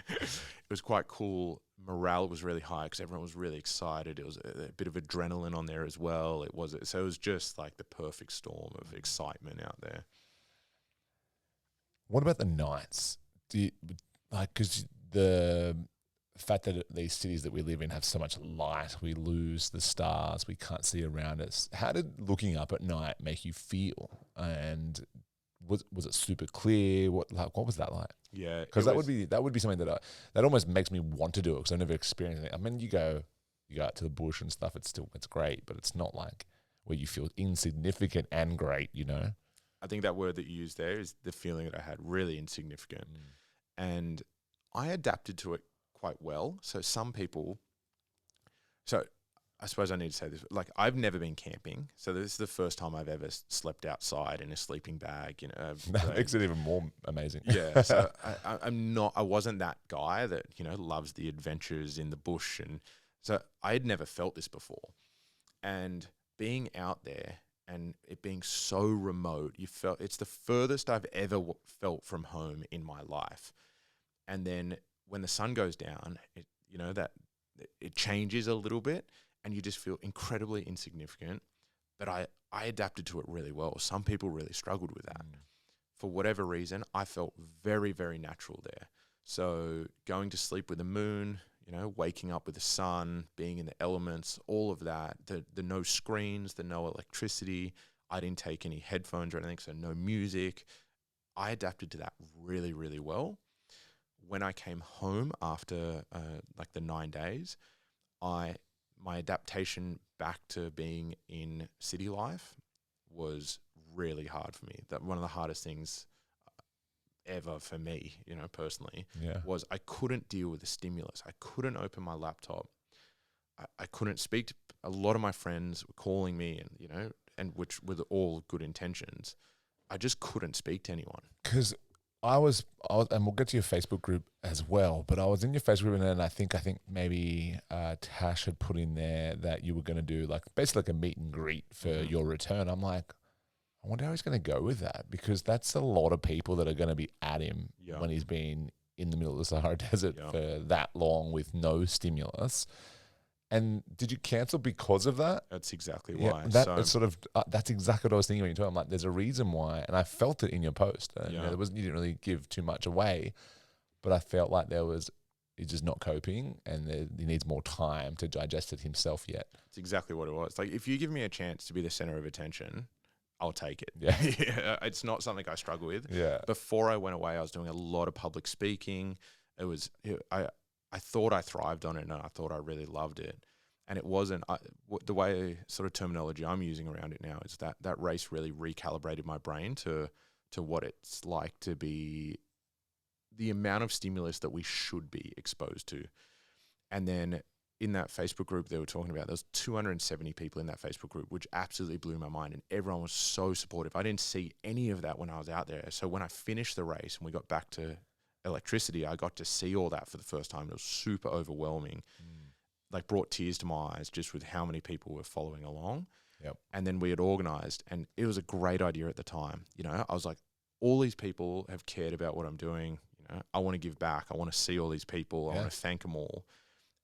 It was quite cool. Morale was really high because everyone was really excited. It was a bit of adrenaline on there as well. So it was just like the perfect storm of excitement out there. What about the nights? Because the fact that these cities that we live in have so much light, we lose the stars, we can't see around us. How did looking up at night make you feel? And was it super clear? What was that like? Yeah, because that would be something that almost makes me want to do it, because I've never experienced it. I mean, you go out to the bush and stuff. It's great, but it's not like where you feel insignificant and great. I think that word that you used there is the feeling that I had, really insignificant. And I adapted to it quite well. So I suppose I need to say this, like, I've never been camping. So this is the first time I've ever slept outside in a sleeping bag. That makes it even more amazing. Yeah. So I wasn't that guy that, loves the adventures in the bush. And so I had never felt this before. And being out there, and it being so remote, it's the furthest I've ever felt from home in my life. And then when the sun goes down, it changes a little bit, and you just feel incredibly insignificant. But I adapted to it really well. Some people really struggled with that. For whatever reason, I felt very, very natural there. So going to sleep with the moon, waking up with the sun, being in the elements, all of that, the no screens, the no electricity. I didn't take any headphones or anything, so no music. I adapted to that really, really well. When I came home after like the 9 days, my adaptation back to being in city life was really hard for me. That one of the hardest things ever for me, personally, Yeah. was I couldn't deal with the stimulus. I couldn't open my laptop. I couldn't speak to a lot of my friends were calling me and which with all good intentions. I just couldn't speak to anyone. Because I was, and we'll get to your Facebook group as well, but I was in your Facebook group, and then I think maybe Tash had put in there that you were going to do basically like a meet and greet for your return. I'm like, I wonder how he's going to go with that, because that's a lot of people that are going to be at him when he's been in the middle of the Sahara Desert for that long with no stimulus. And did you cancel because of that? That's exactly why. That's exactly what I was thinking when you told me. I'm like, there's a reason why, and I felt it in your post. You didn't really give too much away, but I felt like he's just not coping, and he needs more time to digest it himself yet. It's exactly what it was. Like, if you give me a chance to be the center of attention, I'll take it. Yeah. It's not something I struggle with. Yeah. Before I went away, I was doing a lot of public speaking. I thought I thrived on it, and I thought I really loved it. And it wasn't. The way sort of terminology I'm using around it now is that race really recalibrated my brain to what it's like to be the amount of stimulus that we should be exposed to. And then in that Facebook group they were talking about, there was 270 people in that Facebook group, which absolutely blew my mind. And everyone was so supportive. I didn't see any of that when I was out there. So when I finished the race and we got back to electricity, I got to see all that for the first time. It was super overwhelming. Brought tears to my eyes just with how many people were following along. Yep. And then we had organized, and it was a great idea at the time. I was like, all these people have cared about what I'm doing. I want to give back. I want to see all these people. I want to thank them all.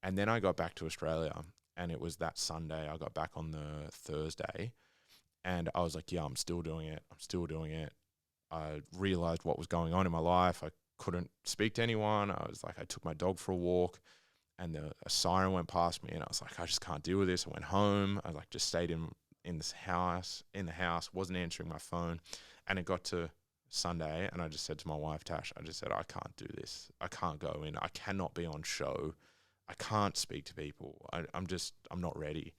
And then I got back to Australia, and it was that Sunday. I got back on the Thursday, and I was like, yeah, I'm still doing it. I realized what was going on in my life. I couldn't speak to anyone. I was like, I took my dog for a walk, and a siren went past me, and I was like, I just can't deal with this. I went home. I just stayed in the house, wasn't answering my phone. And it got to Sunday, and I just said to my wife, Tash, I just said, I can't do this. I can't go in. I cannot be on show. I can't speak to people. I'm not ready.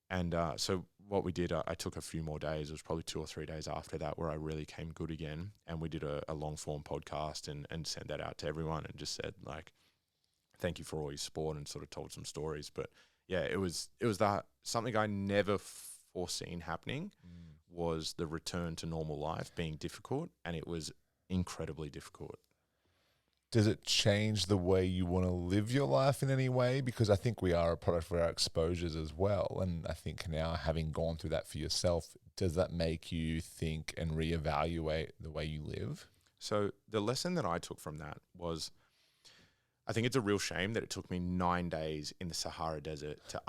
And so what we did, I took a few more days. It was probably 2 or 3 days after that where I really came good again. And we did a long form podcast and sent that out to everyone and just said, thank you for all your support, and sort of told some stories. But yeah, it was that something I never foreseen happening was the return to normal life being difficult, and it was incredibly difficult. Does it change the way you want to live your life in any way? Because I think we are a product of our exposures as well. And I think now, having gone through that for yourself, does that make you think and reevaluate the way you live? So the lesson that I took from that was, I think it's a real shame that it took me 9 days in the Sahara Desert to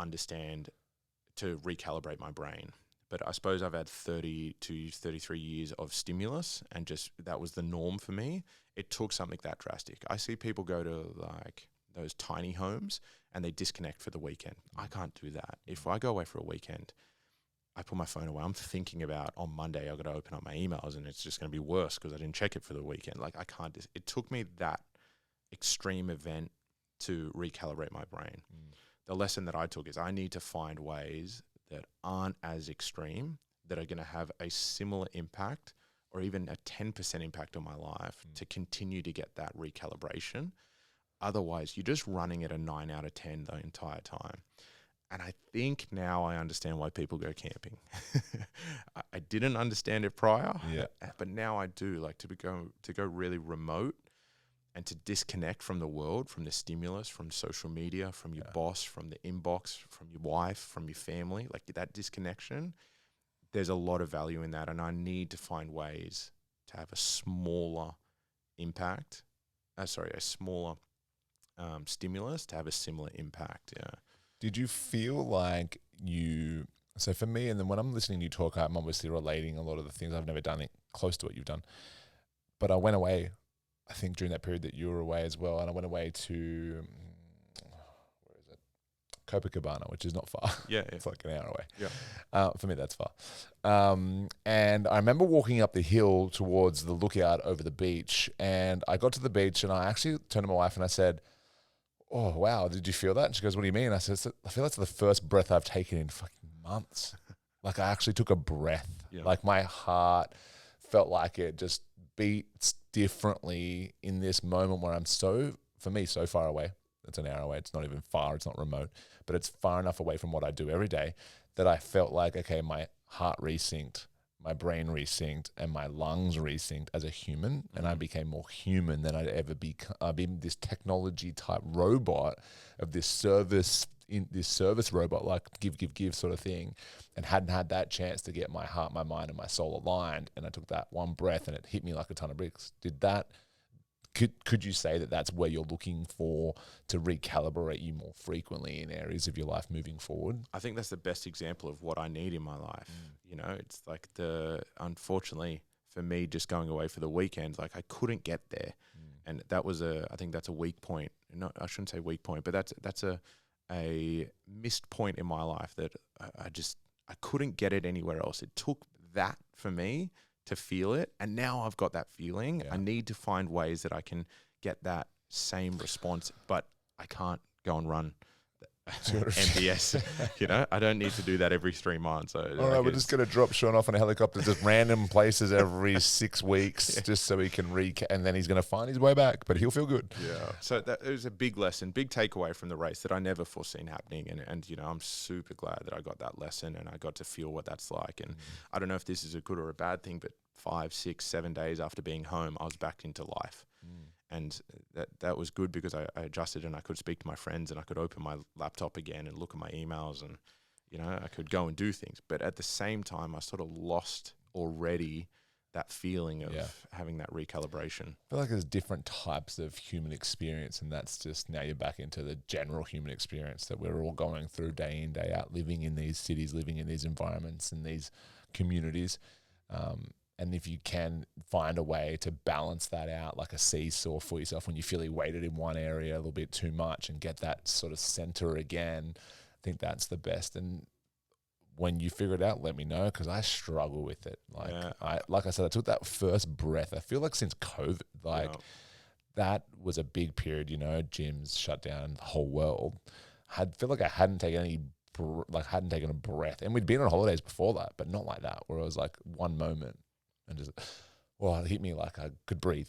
recalibrate my brain. But I suppose I've had 30 to 33 years of stimulus, and just that was the norm for me. It took something that drastic. I see people go to those tiny homes and they disconnect for the weekend. I can't do that. If I go away for a weekend, I put my phone away. I'm thinking about, on Monday, I've got to open up my emails, and it's just going to be worse because I didn't check it for the weekend. I can't. It took me that extreme event to recalibrate my brain. The lesson that I took is I need to find ways that aren't as extreme, that are going to have a similar impact or even a 10% impact on my life to continue to get that recalibration. Otherwise, you're just running at a 9 out of 10 the entire time. And I think now I understand why people go camping. I didn't understand it prior, but now I do. To go really remote and to disconnect from the world, from the stimulus, from social media, from your boss, from the inbox, from your wife, from your family, that disconnection, there's a lot of value in that. And I need to find ways to have a smaller impact, a smaller stimulus to have a similar impact. Yeah. Did you feel like so for me, and then when I'm listening to you talk, I'm obviously relating a lot of the things. I've never done it close to what you've done. But I went away, I think, during that period that you were away as well. And I went away to, where is it? Copacabana, which is not far. Yeah. It's like an hour away. Yeah. For me, that's far. And I remember walking up the hill towards the lookout over the beach. And I got to the beach, and I actually turned to my wife and I said, oh, wow, did you feel that? And she goes, what do you mean? I said, I feel that's the first breath I've taken in fucking months. I actually took a breath. Yeah. My heart felt like it just beats differently in this moment where I'm so far away. It's an hour away. It's not even far. It's not remote, but it's far enough away from what I do every day that I felt like, okay, my heart resynced, my brain resynced, and my lungs resynced as a human. And I became more human than I'd ever be. I've been this technology type robot of this service robot, like give sort of thing, and hadn't had that chance to get my heart, my mind, and my soul aligned. And I took that one breath and it hit me like a ton of bricks. Could you say that that's where you're looking for to recalibrate you more frequently in areas of your life moving forward? I think that's the best example of what I need in my life. You know, it's like unfortunately for me, just going away for the weekend, like I couldn't get there. And that was I think that's a weak point. No, I shouldn't say weak point, but that's a missed point in my life that I couldn't get it anywhere else. It took that for me to feel it, and now I've got that feeling. I need to find ways that I can get that same response, but I can't go and run MDS. You know, I don't need to do that every 3 months. So all right, we're just going to drop Sean off in a helicopter, just random places every 6 weeks, just so he can and then he's going to find his way back, but he'll feel good. Yeah. So that it was a big lesson, big takeaway from the race that I never foreseen happening. And you know, I'm super glad that I got that lesson and I got to feel what that's like. And I don't know if this is a good or a bad thing, but 5, 6, 7 days after being home, I was back into life. And that was good because I adjusted and I could speak to my friends and I could open my laptop again and look at my emails and, you know, I could go and do things. But at the same time, I sort of lost already that feeling of having that recalibration. I feel like there's different types of human experience, and that's just now you're back into the general human experience that we're all going through day in, day out, living in these cities, living in these environments and these communities. And if you can find a way to balance that out like a seesaw for yourself when you feel weighted in one area a little bit too much and get that sort of center again, I think that's the best. And when you figure it out, let me know, because I struggle with it. Like I said, I took that first breath. I feel like since COVID, that was a big period, you know, gyms shut down, the whole world. I feel like I hadn't taken a breath. And we'd been on holidays before that, but not like that, where it was like one moment. And just, it hit me like I could breathe.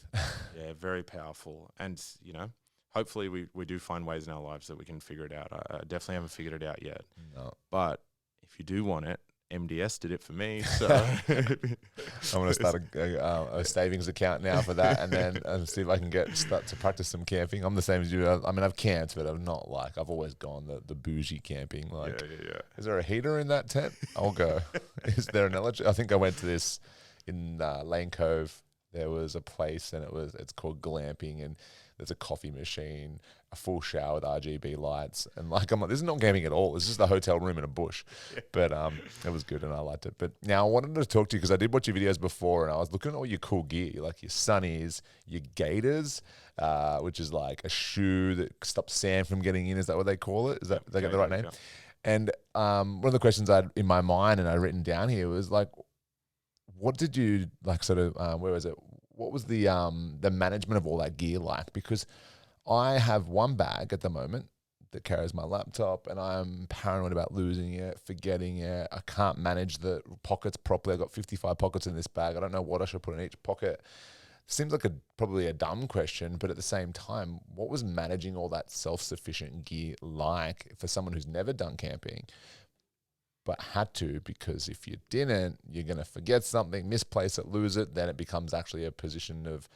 Yeah, very powerful. And, you know, hopefully we do find ways in our lives that we can figure it out. I definitely haven't figured it out yet. No. But if you do want it, MDS did it for me. So I'm going to start a savings account now for that, and then see if I can start to practice some camping. I'm the same as you. I mean, I've camped, but I'm not like, I've always gone the bougie camping. Like, is there a heater in that tent? I'll go. Is there an electric? I think I went to this in Lane Cove. There was a place, and it's called glamping, and there's a coffee machine, a full shower with RGB lights, and like I'm like, this is not camping at all. This is just a hotel room in a bush. But it was good, and I liked it. But now I wanted to talk to you because I did watch your videos before, and I was looking at all your cool gear, like your sunnies, your gaiters, which is like a shoe that stops sand from getting in. Is that what they call it? Is that they get the right name? Yeah. And one of the questions I had in my mind and I written down here was like, what did you like sort of, where was it? What was the management of all that gear like? Because I have one bag at the moment that carries my laptop, and I'm paranoid about losing it, forgetting it. I can't manage the pockets properly. I've got 55 pockets in this bag. I don't know what I should put in each pocket. Seems like probably a dumb question, but at the same time, what was managing all that self-sufficient gear like for someone who's never done camping, but had to? Because if you didn't, you're going to forget something, misplace it, lose it. Then it becomes actually a position of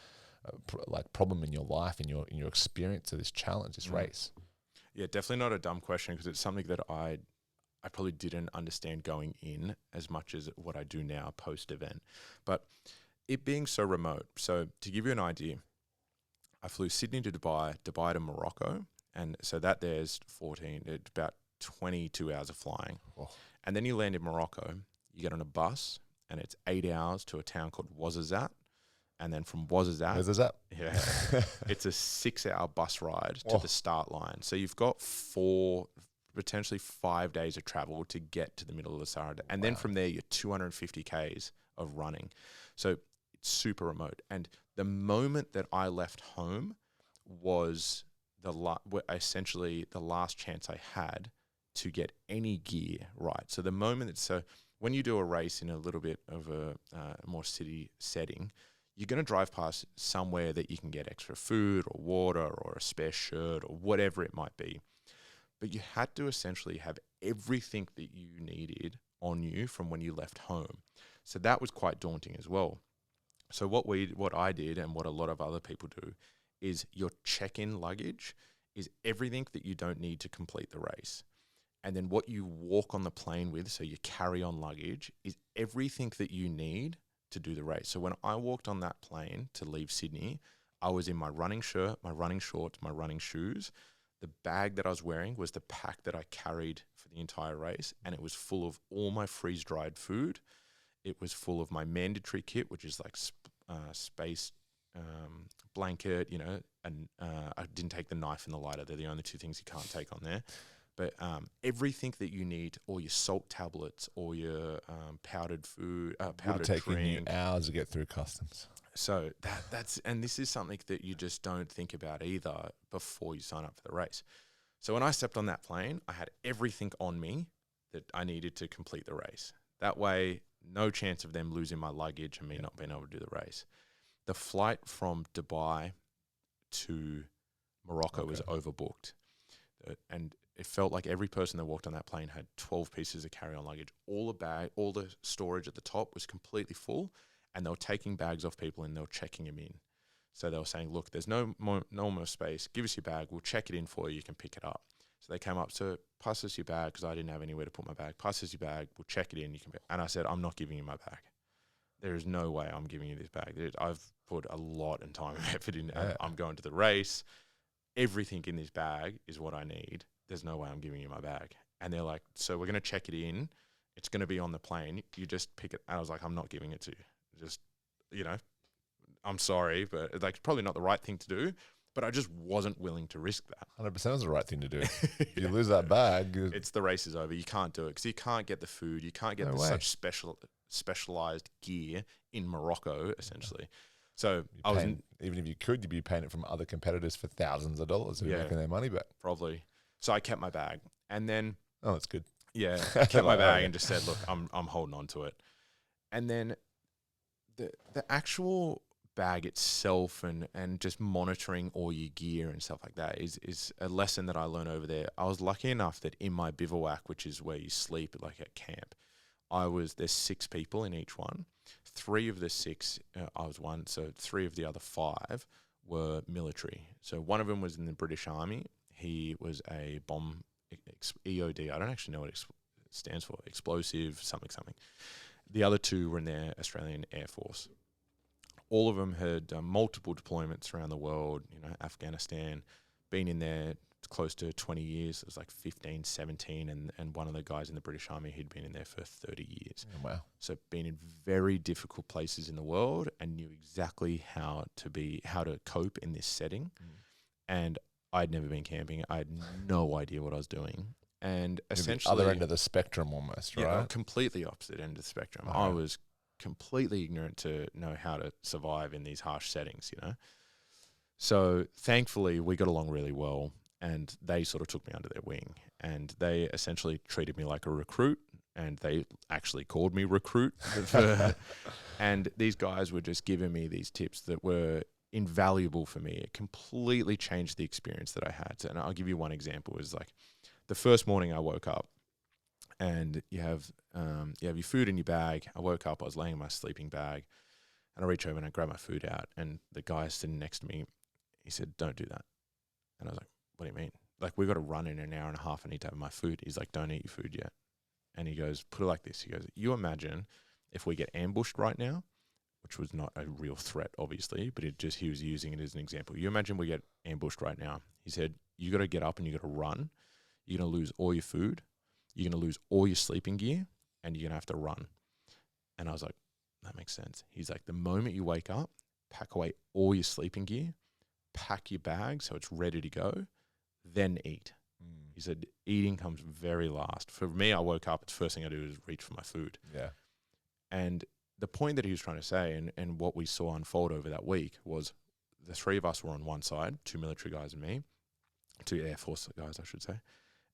problem in your life, in your experience of this challenge, this race. Yeah, definitely not a dumb question, because it's something that I probably didn't understand going in as much as what I do now post-event. But it being so remote, so to give you an idea, I flew Sydney to Dubai to Morocco, and so that there's about 22 hours of flying. Oh. And then you land in Morocco, you get on a bus, and it's 8 hours to a town called Ouarzazate. And then from Ouarzazate, it's a 6-hour bus ride to the start line. So you've got potentially 5 days of travel to get to the middle of the Sahara. And then from there, you're 250 Ks of running. So it's super remote. And the moment that I left home was essentially the last chance I had to get any gear right. So when you do a race in a little bit of a more city setting, you're going to drive past somewhere that you can get extra food or water or a spare shirt or whatever it might be. But you had to essentially have everything that you needed on you from when you left home. So that was quite daunting as well. So what I did and what a lot of other people do is your check-in luggage is everything that you don't need to complete the race. And then what you walk on the plane with, so your carry-on luggage, is everything that you need to do the race. So when I walked on that plane to leave Sydney, I was in my running shirt, my running shorts, my running shoes. The bag that I was wearing was the pack that I carried for the entire race, and it was full of all my freeze-dried food. It was full of my mandatory kit, which is like space blanket, and I didn't take the knife and the lighter. They're the only two things you can't take on there. But everything that you need, all your salt tablets, all your powdered food, powdered drink. It would have taken you hours to get through customs. So and this is something that you just don't think about either before you sign up for the race. So when I stepped on that plane, I had everything on me that I needed to complete the race. That way, no chance of them losing my luggage and me not being able to do the race. The flight from Dubai to Morocco was overbooked. And it felt like every person that walked on that plane had 12 pieces of carry-on luggage. All the storage at the top was completely full, and they were taking bags off people and they were checking them in. So they were saying, look, there's no more space. Give us your bag. We'll check it in for you. You can pick it up. So they came up, so pass us your bag, because I didn't have anywhere to put my bag. Pass us your bag. We'll check it in. And I said, I'm not giving you my bag. There is no way I'm giving you this bag. I've put a lot of time and effort in. I'm going to the race. Everything in this bag is what I need. There's no way I'm giving you my bag. And they're like, so we're going to check it in. It's going to be on the plane. You just pick it. And I was like, I'm not giving it to you. Just, I'm sorry, but like probably not the right thing to do. But I just wasn't willing to risk that. 100% is the right thing to do. If you lose that bag, it's the race is over. You can't do it because you can't get the food. You can't get such specialized gear in Morocco, essentially. So even if you could, you'd be paying it from other competitors for thousands of dollars and making their money back. Probably. So I kept my bag, and then that's good. Yeah, I kept my bag and just said, "Look, I'm holding on to it." And then the actual bag itself and just monitoring all your gear and stuff like that is a lesson that I learned over there. I was lucky enough that in my bivouac, which is where you sleep like at camp, there's 6 people in each one. 3 of the 6, I was one, so 3 of the other 5 were military. So one of them was in the British Army. He was a bomb EOD. I don't actually know what it stands for. Explosive something. The other 2 were in the Australian Air Force. All of them had done multiple deployments around the world, Afghanistan, been in there close to 20 years. It was like 15, 17, and one of the guys in the British Army, he'd been in there for 30 years. Oh, wow. So been in very difficult places in the world and knew exactly how to cope in this setting. And I'd never been camping. I had no idea what I was doing. And essentially, the other end of the spectrum almost, right? Yeah, completely opposite end of the spectrum. I was completely ignorant to know how to survive in these harsh settings, So thankfully we got along really well, and they sort of took me under their wing, and they essentially treated me like a recruit, and they actually called me recruit. And these guys were just giving me these tips that were invaluable for me. It completely changed the experience that I had. And I'll give you one example. Is like the first morning I woke up, and you have your food in your bag. I woke up, I was laying in my sleeping bag, and I reach over and I grab my food out, and the guy sitting next to me, he said, "Don't do that." And I was like, "What do you mean? Like, we've got to run in an hour and a half. I need to have my food." He's like, "Don't eat your food yet." And he goes, "Put it like this." He goes, "You imagine if we get ambushed right now," which was not a real threat, obviously, but he was using it as an example. "You imagine we get ambushed right now." He said, "You got to get up and you got to run. You're going to lose all your food. You're going to lose all your sleeping gear, and you're going to have to run." And I was like, that makes sense. He's like, the moment you wake up, pack away all your sleeping gear, pack your bag so it's ready to go, then eat. He said, eating comes very last. For me, I woke up, the first thing I do is reach for my food. Yeah. And the point that he was trying to say, and what we saw unfold over that week, was the 3 of us were on one side, 2 military guys and me, 2 Air Force guys, I should say.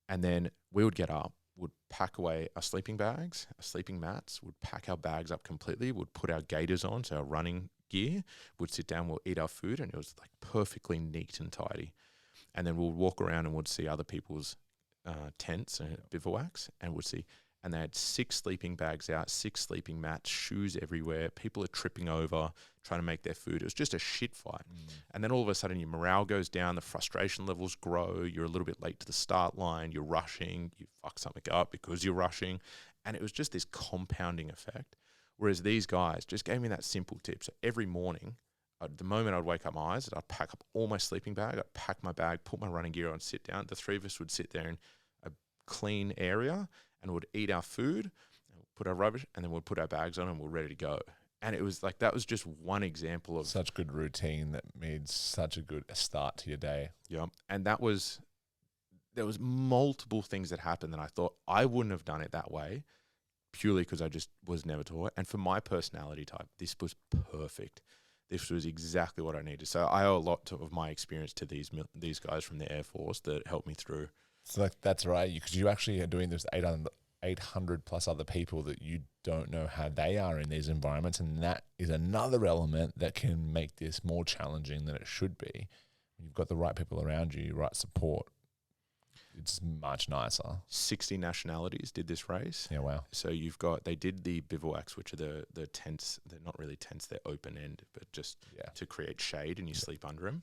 And then we would get up, would pack away our sleeping bags, our sleeping mats, would pack our bags up completely, would put our gaiters on, so our running gear, would sit down, we'll eat our food, and it was like perfectly neat and tidy. And then we'll walk around and we'd see other people's tents and bivouacs, and we'd see, and they had 6 sleeping bags out, 6 sleeping mats, shoes everywhere. People are tripping over, trying to make their food. It was just a shit fight. And then all of a sudden your morale goes down, the frustration levels grow, you're a little bit late to the start line, you're rushing, you fuck something up because you're rushing. And it was just this compounding effect. Whereas these guys just gave me that simple tip. So every morning, the moment I'd wake up my eyes, I'd pack up all my sleeping bag, I'd pack my bag, put my running gear on, sit down. The 3 of us would sit there in a clean area and would eat our food, put our rubbish, and then we'd put our bags on and we're ready to go. And it was like, that was just one example of such good routine that made such a good start to your day. Yeah. And there was multiple things that happened that I thought I wouldn't have done it that way, purely because I just was never taught. And for my personality type, this was perfect. This was exactly what I needed. So I owe a lot of my experience to these guys from the Air Force that helped me through. So that's right, because you actually are doing this 800 plus other people that you don't know how they are in these environments, and that is another element that can make this more challenging than it should be. You've got the right people around you, right support. It's much nicer. 60 nationalities did this race. Yeah, wow. So they did the bivouacs, which are the tents. They're not really tents, they're open end, but just to create shade and you sleep under them.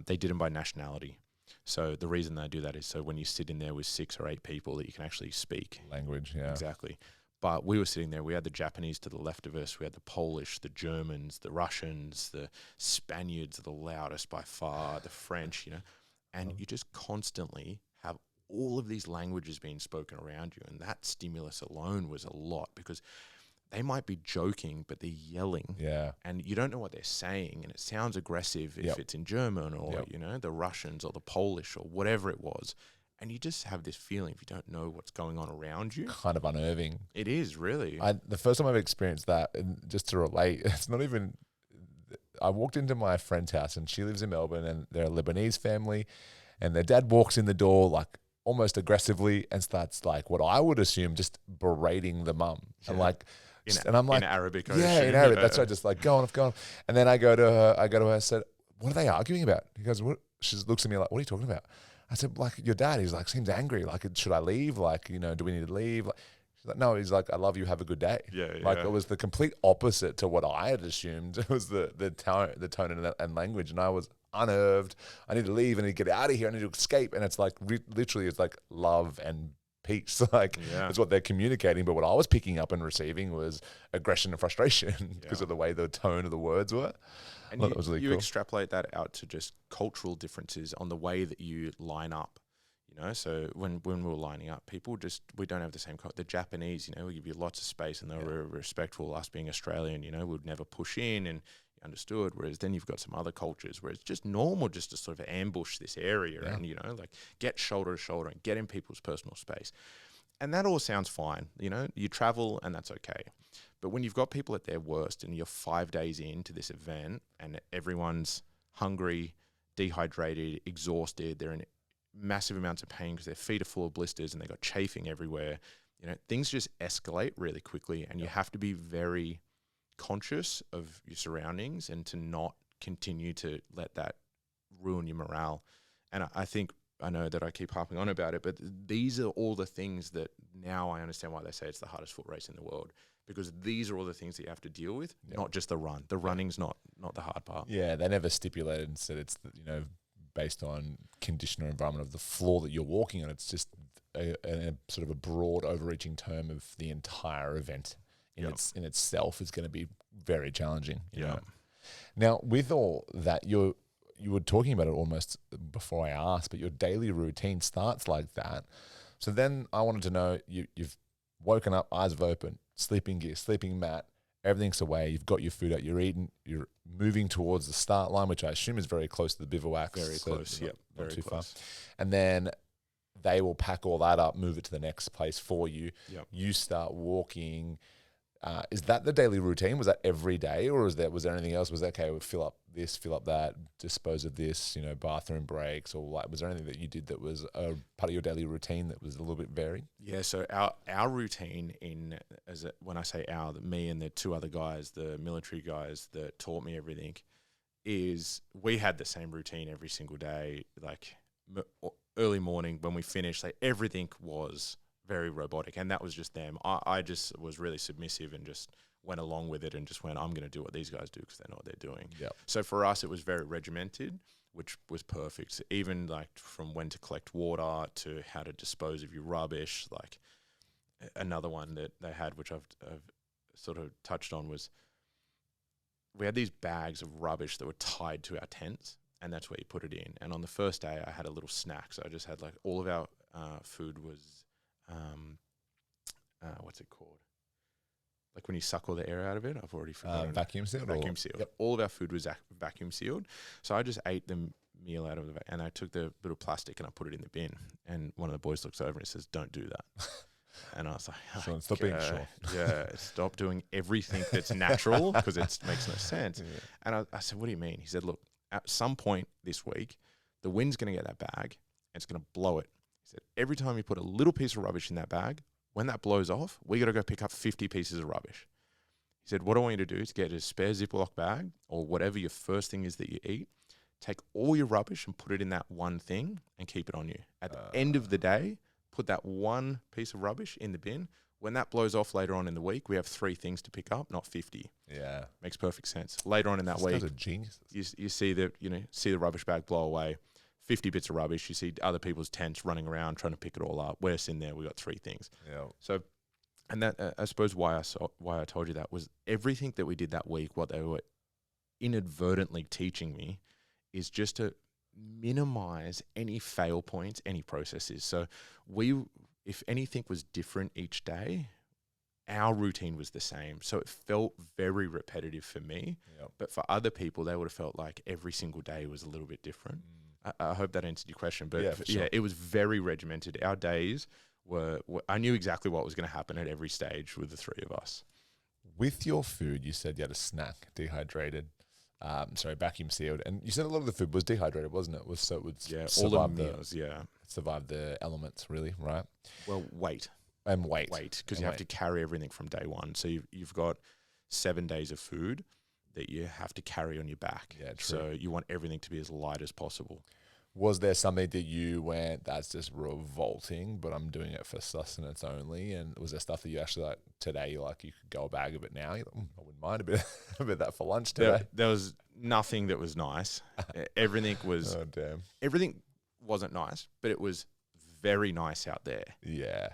They did them by nationality. So the reason they do that is so when you sit in there with 6 or 8 people that you can actually speak. Language, yeah. Exactly. But we were sitting there, we had the Japanese to the left of us, we had the Polish, the Germans, the Russians, the Spaniards are the loudest by far, the French, and you just constantly have all of these languages being spoken around you. And that stimulus alone was a lot, because they might be joking, but they're yelling. Yeah. And you don't know what they're saying. And it sounds aggressive if it's in German or, the Russians or the Polish or whatever it was. And you just have this feeling, if you don't know what's going on around you. Kind of unnerving. It is, really. The first time I've experienced that, and just to relate, it's not even... I walked into my friend's house, and she lives in Melbourne, and they're a Lebanese family, and their dad walks in the door like almost aggressively and starts like what I would assume just berating the mum. And like... and I'm like, in Arabic, in Arabic. That's right. Just like go on. And then I go to her. I said, "What are they arguing about?" He goes, "What?" She looks at me like, "What are you talking about?" I said, "Like your dad." He's like, seems angry. Like, should I leave? Like, do we need to leave? Like, she's like, "No." He's like, "I love you. Have a good day." Like it was the complete opposite to what I had assumed. It was the tone and language, and I was unnerved. I need to leave. I need to get out of here. I need to escape. And it's like literally, it's like love and peace. Like that's what they're communicating. But what I was picking up and receiving was aggression and frustration because of the way the tone of the words were. And that was really cool. Extrapolate that out to just cultural differences on the way that you line up. So when we were lining up, we don't have the same the Japanese, we give you lots of space and they were respectful. Us being Australian, we'd never push in and understood. Whereas then you've got some other cultures where it's just normal just to sort of ambush this area and, like get shoulder to shoulder and get in people's personal space. And that all sounds fine. You travel and that's okay. But when you've got people at their worst and you're 5 days into this event and everyone's hungry, dehydrated, exhausted, they're in massive amounts of pain because their feet are full of blisters and they've got chafing everywhere, things just escalate really quickly, and you have to be very conscious of your surroundings and to not continue to let that ruin your morale. And I know that I keep harping on about it, but these are all the things that now I understand why they say it's the hardest foot race in the world, because these are all the things that you have to deal with, not just the run. The running's not the hard part. Yeah, they never stipulated and said it's based on condition or environment of the floor that you're walking on. It's just a sort of a broad, overreaching term of the entire event in itself is going to be very challenging. You know? Now, with all that, you were talking about it almost before I asked, but your daily routine starts like that. So then I wanted to know, you've woken up, eyes have opened, sleeping gear, sleeping mat, everything's away, you've got your food out, you're eating, you're moving towards the start line, which I assume is very close to the bivouac. Very close, not too far. And then they will pack all that up, move it to the next place for you. Yep. You start walking. Is that the daily routine? Was that every day, or was there anything else? Was that, okay, we'll fill up this, fill up that, dispose of this, bathroom breaks, or like, was there anything that you did that was a part of your daily routine that was a little bit varied? Yeah, so our routine when I say our, me and the two other guys, the military guys that taught me everything, is we had the same routine every single day. Like early morning when we finished, like everything was very robotic, and that was just them. I just was really submissive and just went along with it and just went, I'm going to do what these guys do because they know what they're doing. Yep. So for us, it was very regimented, which was perfect. Even like from when to collect water to how to dispose of your rubbish. Like another one that they had, which I've sort of touched on, was we had these bags of rubbish that were tied to our tents, and that's where you put it in. And on the first day, I had a little snack. So I just had like all of our food was, what's it called? Like when you suck all the air out of it, I've already forgotten. Vacuum sealed? Vacuum sealed. Yep. All of our food was vacuum sealed. So I just ate the meal out of the and I took the bit of plastic and I put it in the bin. And one of the boys looks over and he says, "Don't do that." And I was like, Sean, stop being Sean. Yeah, stop doing everything that's natural because it makes no sense. Yeah. And I said, "What do you mean?" He said, "Look, at some point this week, the wind's going to get that bag and it's going to blow it." He said, "Every time you put a little piece of rubbish in that bag, when that blows off, we got to go pick up 50 pieces of rubbish." He said, "What I want you to do is get a spare Ziploc bag or whatever your first thing is that you eat, take all your rubbish and put it in that one thing and keep it on you. At the end of the day, put that one piece of rubbish in the bin. When that blows off later on in the week, we have 3 things to pick up, not 50. Yeah. Makes perfect sense. Later on in that week, those are geniuses. You see the rubbish bag blow away, 50 bits of rubbish. You see other people's tents running around trying to pick it all up. We're sitting there, we got 3 things. Yeah. So, and that I suppose why I told you that was everything that we did that week. What they were inadvertently teaching me is just to minimize any fail points, any processes. So if anything was different each day, our routine was the same. So it felt very repetitive for me. Yep. But for other people, they would have felt like every single day was a little bit different. I hope that answered your question. But sure. It was very regimented. Our days were I knew exactly what was going to happen at every stage with the 3 of us. With your food, you said you had a snack, dehydrated, vacuum sealed, and you said a lot of the food was dehydrated, wasn't it? So it would all the meals, survive the elements, really, right? Well, weight, because you have to carry everything from day one. So you've got 7 days of food that you have to carry on your back. Yeah, true. So you want everything to be as light as possible. Was there something that you went, that's just revolting, but I'm doing it for sustenance only? And was there stuff that you actually like today, you could go a bag of it now? You're like, I wouldn't mind a bit of that for lunch today. There was nothing that was nice. Everything was, oh, damn. Everything wasn't nice, but it was very nice out there. Yeah.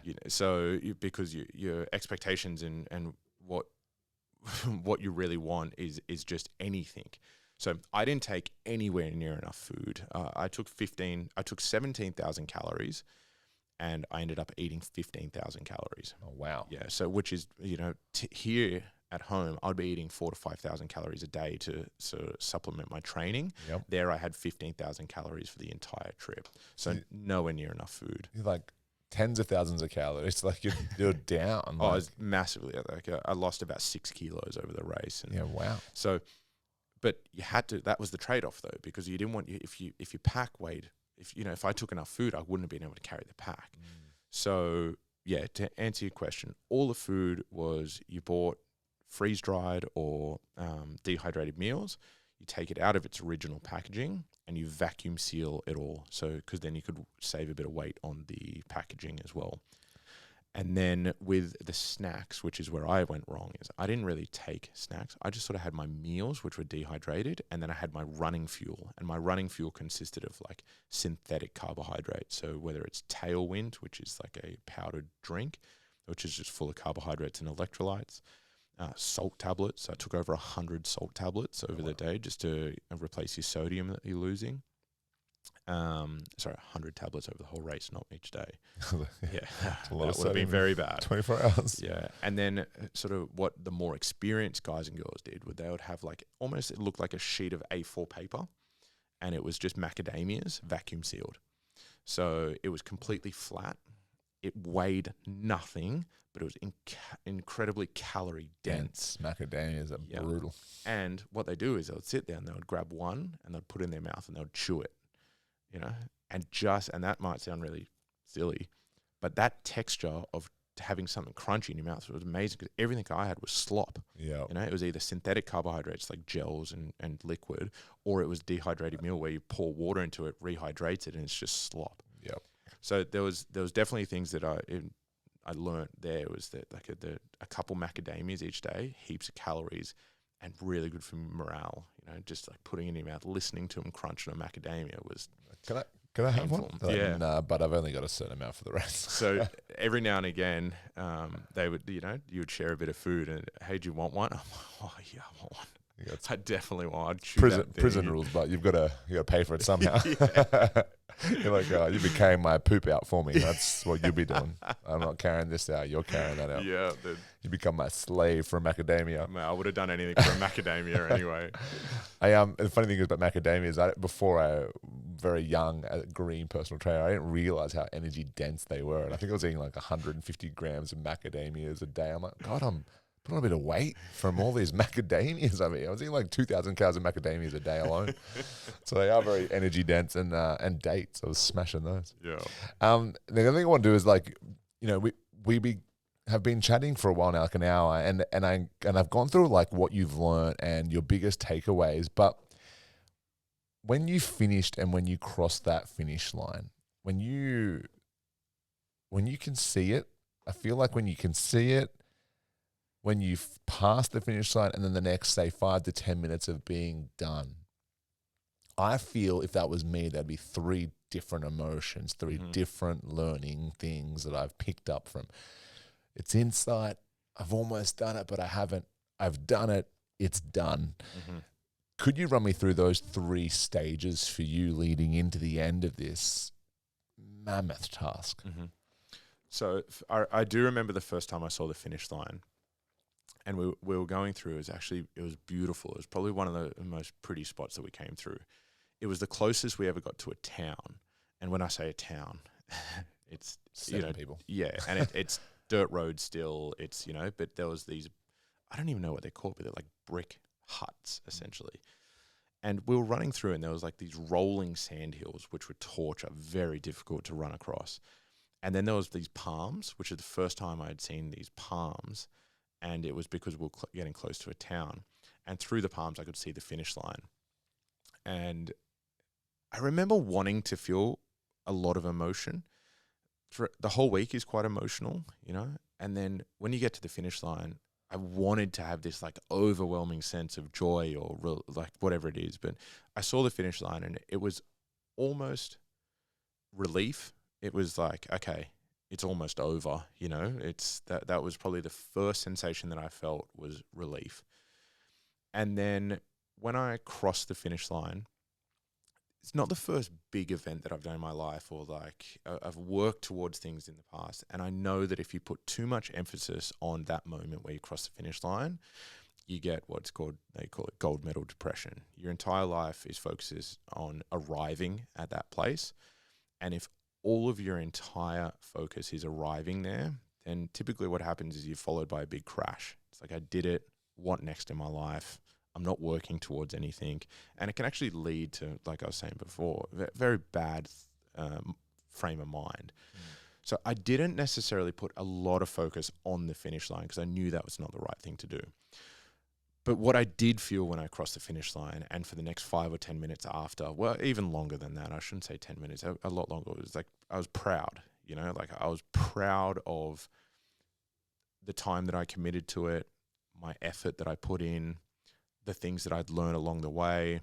Because your expectations and what what you really want is just anything. So I didn't take anywhere near enough food. I took 17,000 calories, and I ended up eating 15,000 calories. Oh, wow. Yeah. So which is, here at home, I'd be eating 4,000 to 5,000 calories a day to sort of supplement my training. Yep. There I had 15,000 calories for the entire trip. So nowhere near enough food. You're like tens of thousands of calories. Like you're down. Oh, it's massively. I lost about 6 kilos over the race. Yeah, wow. So, but you had to. That was the trade-off, though, because you didn't want if your pack weighed. If I took enough food, I wouldn't have been able to carry the pack. So yeah, to answer your question, all the food was you bought freeze-dried or dehydrated meals. You take it out of its original packaging and you vacuum seal it all. So because then you could save a bit of weight on the packaging as well. And then with the snacks, which is where I went wrong, is I didn't really take snacks. I just sort of had my meals, which were dehydrated, and then I had my running fuel. And my running fuel consisted of like synthetic carbohydrates. So whether it's Tailwind, which is like a powdered drink, which is just full of carbohydrates and electrolytes, salt tablets. I took over 100 salt tablets over the day just to replace your sodium that you're losing. 100 tablets over the whole race, not each day. Yeah, that would have been very bad. 24 hours. Yeah, and then sort of what the more experienced guys and girls did, they would have like almost, it looked like a sheet of A4 paper, and it was just macadamias vacuum sealed. So it was completely flat, It weighed nothing, but it was incredibly calorie dense. Macadamias are brutal. And what they do is they would sit there and they would grab one and they'd put it in their mouth and they would chew it, and that might sound really silly, but that texture of having something crunchy in your mouth was amazing, because everything I had was slop. Yeah. It was either synthetic carbohydrates like gels and liquid, or it was dehydrated meal where you pour water into it, rehydrates it, and it's just slop. Yep. So there was definitely things that I learned there, was that like a couple macadamias each day, heaps of calories, and really good for morale. Just like putting it in your mouth, listening to them crunch on a macadamia was. Can I have one? Yeah. Nah, but I've only got a certain amount for the rest. So every now and again, they would, you would share a bit of food, and hey, do you want one? I'm like, oh yeah, I want one. I definitely want. I'd chew that thing. Prison rules, but you got to pay for it somehow. You're like, oh, you be carrying my poop out for me. That's what you'll be doing. I'm not carrying this out. You're carrying that out. Yeah. You become my slave for macadamia. Man, I would have done anything for a macadamia anyway. The funny thing is about macadamias, before I very young, a green personal trainer, I didn't realize how energy dense they were. And I think I was eating like 150 grams of macadamias a day. I'm like, God, I'm putting on a bit of weight from all these macadamias I was eating like 2,000 calories of macadamias a day alone. So they are very energy dense, and dates. I was smashing those. Yeah. The other thing I want to do is we have been chatting for a while now, like an hour, and I've gone through like what you've learned and your biggest takeaways. But when you finished and when you crossed that finish line, when you can see it, I feel like when you can see it, when you've passed the finish line, and then the next, say, 5 to 10 minutes of being done, I feel if that was me, there'd be 3 different emotions, 3 different learning things that I've picked up from. It's insight. I've almost done it, but I haven't. I've done it. It's done. Mm-hmm. Could you run me through those 3 stages for you leading into the end of this mammoth task? Mm-hmm. So I do remember the first time I saw the finish line. And we were going through, it was beautiful. It was probably one of the most pretty spots that we came through. It was the closest we ever got to a town. And when I say a town, it's 7 people. Yeah, and it's dirt road still. It's, but there was these, I don't even know what they're called, but they're like brick huts essentially. And we were running through, and there was like these rolling sand hills, which were torture, very difficult to run across. And then there was these palms, which is the first time I had seen these palms. And it was because we were getting close to a town. And through the palms, I could see the finish line. And I remember wanting to feel a lot of emotion. The whole week is quite emotional, And then when you get to the finish line, I wanted to have this like overwhelming sense of joy or like whatever it is. But I saw the finish line, and it was almost relief. It was like, okay, it's almost over, it's that was probably the first sensation that I felt, was relief. And then when I crossed the finish line, it's not the first big event that I've done in my life, or like I've worked towards things in the past. And I know that if you put too much emphasis on that moment where you cross the finish line, you get they call it gold medal depression. Your entire life focuses on arriving at that place. And if all of your entire focus is arriving there, then typically what happens is you're followed by a big crash. It's like, I did it. What next in my life? I'm not working towards anything. And it can actually lead to, like I was saying before, very bad frame of mind. So I didn't necessarily put a lot of focus on the finish line, because I knew that was not the right thing to do. But what I did feel when I crossed the finish line, and for the next 5 or 10 minutes after, well, even longer than that, I shouldn't say 10 minutes, a lot longer, it was like I was proud, like I was proud of the time that I committed to it, my effort that I put in, the things that I'd learned along the way.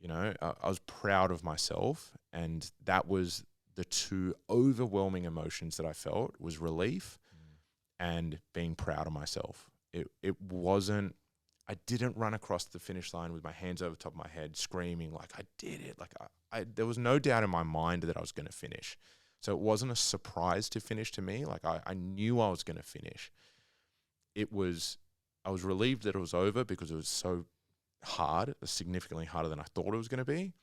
I was proud of myself, and that was the 2 overwhelming emotions that I felt, was relief and being proud of myself. It wasn't, I didn't run across the finish line with my hands over the top of my head screaming like I did it. Like there was no doubt in my mind that I was going to finish. So it wasn't a surprise to finish to me. Like I knew I was going to finish. I was relieved that it was over, because it was so hard, significantly harder than I thought it was going to be.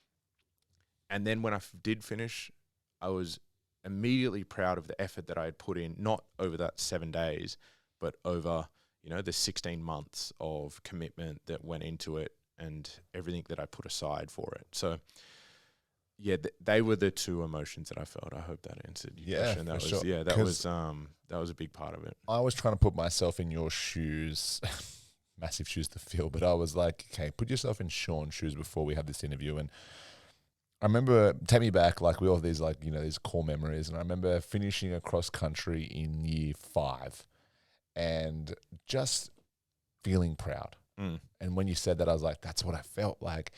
And then when I did finish, I was immediately proud of the effort that I had put in, not over that 7 days, but over, the 16 months of commitment that went into it and everything that I put aside for it. So yeah, they were the two emotions that I felt. I hope that answered your question. That was sure. That was a big part of it. I was trying to put myself in your shoes, massive shoes to fill, but I was like, okay, put yourself in Sean's shoes before we had this interview. And I remember, take me back, like we all have these these core memories. And I remember finishing a cross country in year 5 and just feeling proud. And when you said that, I was like, that's what I felt like.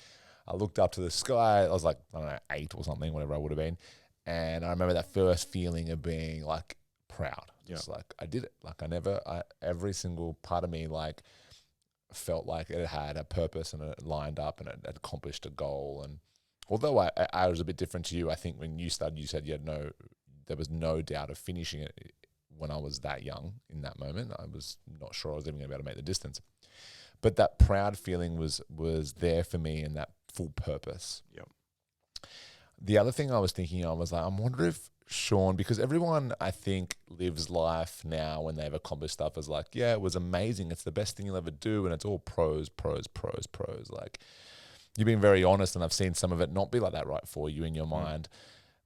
I looked up to the sky. I was like, I don't know, 8 or something, whatever I would have been. And I remember that first feeling of being like proud. It's like, I did it. Like every single part of me like felt like it had a purpose and it lined up and it had accomplished a goal. And although I was a bit different to you, I think when you started, you said there was no doubt of finishing it when I was that young in that moment. I was not sure I was even going to be able to make the distance. But that proud feeling was there for me and that full purpose. Yep. The other thing I was thinking of was like, I wonder if Sean, because everyone I think lives life now when they've accomplished stuff as like, yeah, it was amazing. It's the best thing you'll ever do. And it's all pros. Like you've been very honest and I've seen some of it not be like that right for you in your mind,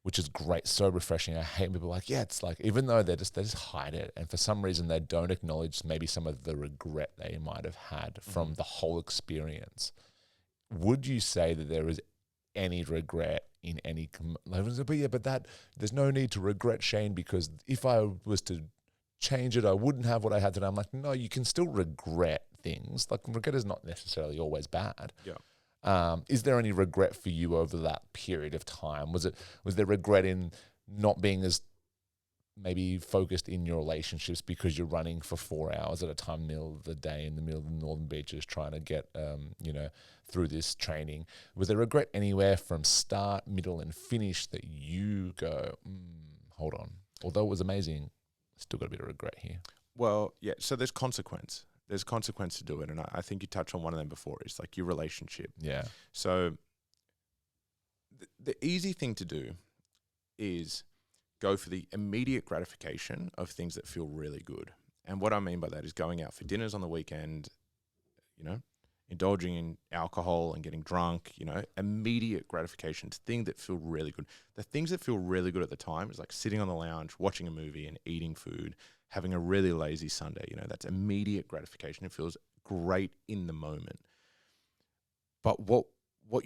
which is great. So refreshing. I hate people like, yeah, it's like, even though they just hide it. And for some reason they don't acknowledge maybe some of the regret they might have had from the whole experience. Would you say that there is any regret in any, but there's no need to regret, Shane, because if I was to change it, I wouldn't have what I had today. I'm like, no, you can still regret things. Like regret is not necessarily always bad. Yeah. Is there any regret for you over that period of time? Was there regret in not being as maybe focused in your relationships because you're running for 4 hours at a time, in the middle of the day in the middle of the northern beaches trying to get, through this training? Was there regret anywhere from start, middle, and finish that you go, hold on, although it was amazing, still got a bit of regret here? Well, yeah. So there's consequence. There's consequence to do it. And I think you touched on one of them before. It's like your relationship. Yeah. So the easy thing to do is go for the immediate gratification of things that feel really good. And what I mean by that is going out for dinners on the weekend, indulging in alcohol and getting drunk, immediate gratifications, things that feel really good. The things that feel really good at the time is like sitting on the lounge, watching a movie and eating food, having a really lazy Sunday. That's immediate gratification. It feels great in the moment. But what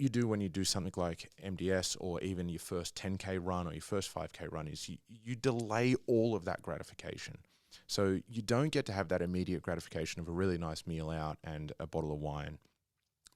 you do when you do something like MDS or even your first 10K run or your first 5K run is you delay all of that gratification. So you don't get to have that immediate gratification of a really nice meal out and a bottle of wine.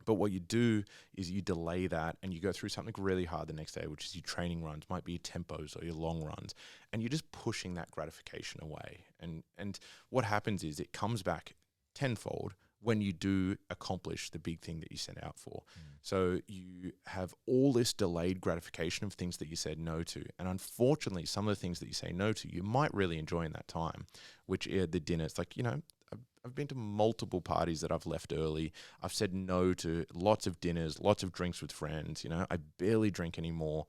But what you do is you delay that and you go through something really hard the next day, which is your training runs, might be your tempos or your long runs, and you're just pushing that gratification away. And what happens is it comes back tenfold when you do accomplish the big thing that you set out for. So you have all this delayed gratification of things that you said no to. And unfortunately, some of the things that you say no to, you might really enjoy in that time, which are the dinners. Like, I've been to multiple parties that I've left early. I've said no to lots of dinners, lots of drinks with friends. I barely drink anymore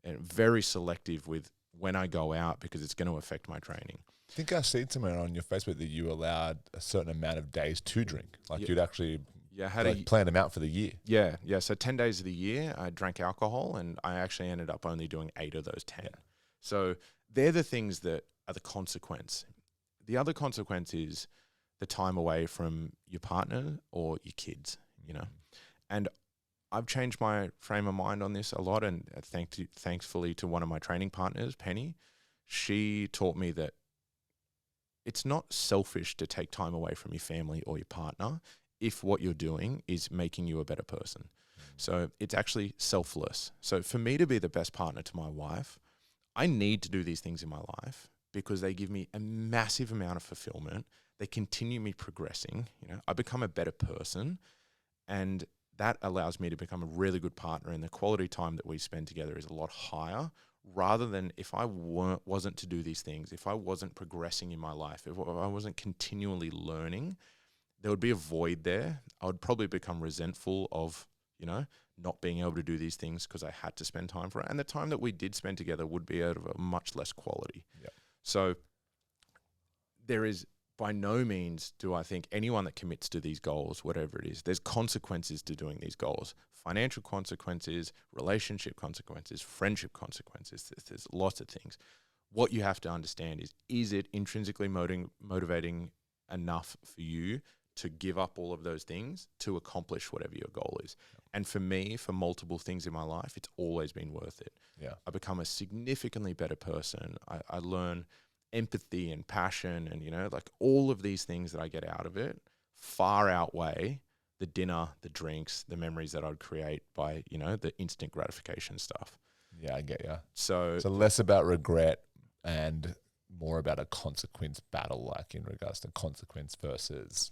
and very selective with when I go out because it's going to affect my training. I think I seen somewhere on your Facebook that you allowed a certain amount of days to drink. Like you'd actually plan them out for the year. Yeah. So 10 days of the year, I drank alcohol and I actually ended up only doing 8 of those 10. Yeah. So they're the things that are the consequence. The other consequence is the time away from your partner or your kids, And I've changed my frame of mind on this a lot, and thankfully to one of my training partners, Penny, she taught me that it's not selfish to take time away from your family or your partner if what you're doing is making you a better person. So it's actually selfless. So for me to be the best partner to my wife, I need to do these things in my life because they give me a massive amount of fulfillment. They continue me progressing. I become a better person, and that allows me to become a really good partner, and the quality time that we spend together is a lot higher, rather than if I wasn't to do these things, if I wasn't progressing in my life, if I wasn't continually learning, there would be a void there. I would probably become resentful of, not being able to do these things because I had to spend time for it. And the time that we did spend together would be out of a much less quality. Yep. So there is, by no means do I think anyone that commits to these goals, whatever it is, there's consequences to doing these goals. Financial consequences, relationship consequences, friendship consequences. There's lots of things. What you have to understand is it intrinsically motivating enough for you to give up all of those things to accomplish whatever your goal is? And for me, for multiple things in my life, it's always been worth it. Yeah. I become a significantly better person. I learn empathy and passion and, like all of these things that I get out of it far outweigh the dinner, the drinks, the memories that I'd create by, the instant gratification stuff. Yeah, I get you. So less about regret and more about a consequence battle, like in regards to consequence versus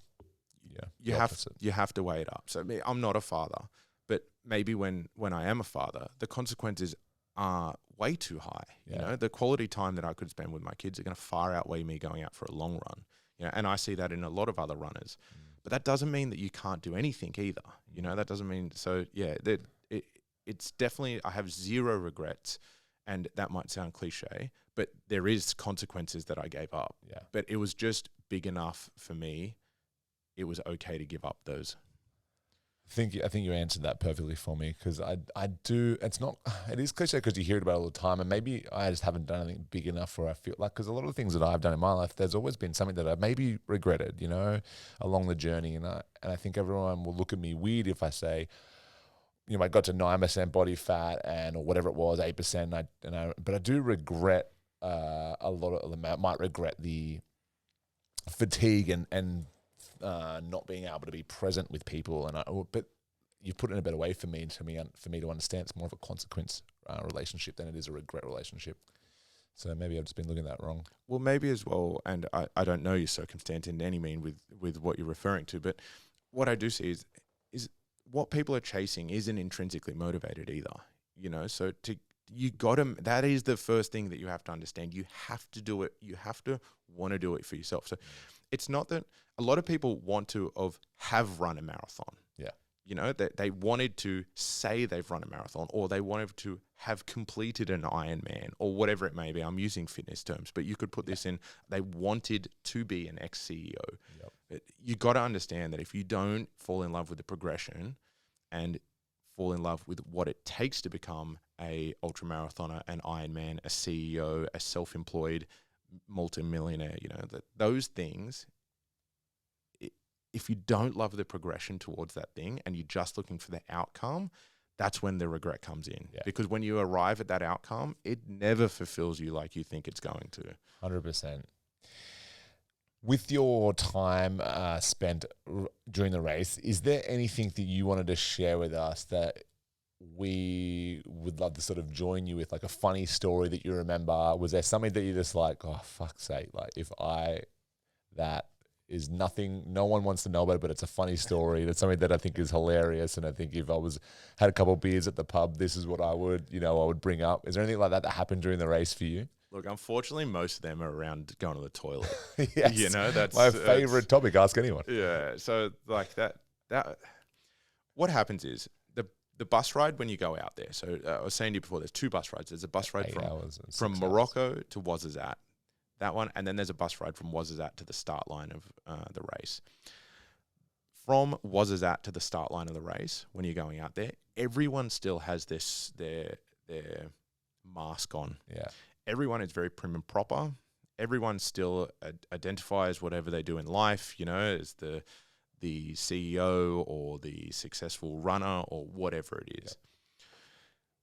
you have to weigh it up. So I'm not a father, but maybe when I am a father, the consequences are way too high. The quality time that I could spend with my kids are going to far outweigh me going out for a long run. And I see that in a lot of other runners. But that doesn't mean that you can't do anything either. That doesn't mean it's definitely, I have zero regrets, and that might sound cliche, but there is consequences that I gave up. Yeah. But it was just big enough for me. It was okay to give up those. I think you answered that perfectly for me, because I do. It is cliche because you hear it about it all the time, and maybe I just haven't done anything big enough where I feel like, because a lot of the things that I've done in my life, there's always been something that I've maybe regretted, along the journey, and I think everyone will look at me weird if I say, I got to 9% body fat or whatever it was, 8%, but I do regret a lot of them. I might regret the fatigue and not being able to be present with people, but you've put it in a better way for me to understand. It's more of a consequence relationship than it is a regret relationship. So maybe I've just been looking at that wrong. Well, maybe as well, and I don't know your circumstance in any mean with what you're referring to, but what I do see is what people are chasing isn't intrinsically motivated either. So that is the first thing that you have to understand. You have to do it. You have to want to do it for yourself. So it's not that a lot of people want to have run a marathon. Yeah. That they wanted to say they've run a marathon, or they wanted to have completed an Ironman, or whatever it may be. I'm using fitness terms, but you could put this in, they wanted to be an ex-CEO. Yep. You got to understand that if you don't fall in love with the progression and fall in love with what it takes to become a ultramarathoner, an Ironman, a CEO, a self-employed multimillionaire, that those things, if you don't love the progression towards that thing and you're just looking for the outcome, that's when the regret comes in. Yeah. Because when you arrive at that outcome, it never fulfills you like you think it's going to. 100%. With your time spent during the race, is there anything that you wanted to share with us that we would love to sort of join you with, like a funny story that you remember? Was there something that you're just like, oh, fuck's sake, like that is nothing, no one wants to know about it, but it's a funny story. That's something that I think is hilarious. And I think if I had a couple of beers at the pub, this is what I would bring up. Is there anything like that happened during the race for you? Look, unfortunately, most of them are around going to the toilet. Yes. That's my favorite topic. Ask anyone. Yeah. So like that, what happens is the bus ride when you go out there. So I was saying to you before, there's two bus rides. There's a bus ride from Morocco to Ouarzazate, that one. And then there's a bus ride from Ouarzazate to the start line of the race. From Ouarzazate to the start line of the race, when you're going out there, everyone still has their mask on. Yeah. Everyone is very prim and proper. Everyone still identifies whatever they do in life, as the CEO or the successful runner or whatever it is. Yeah.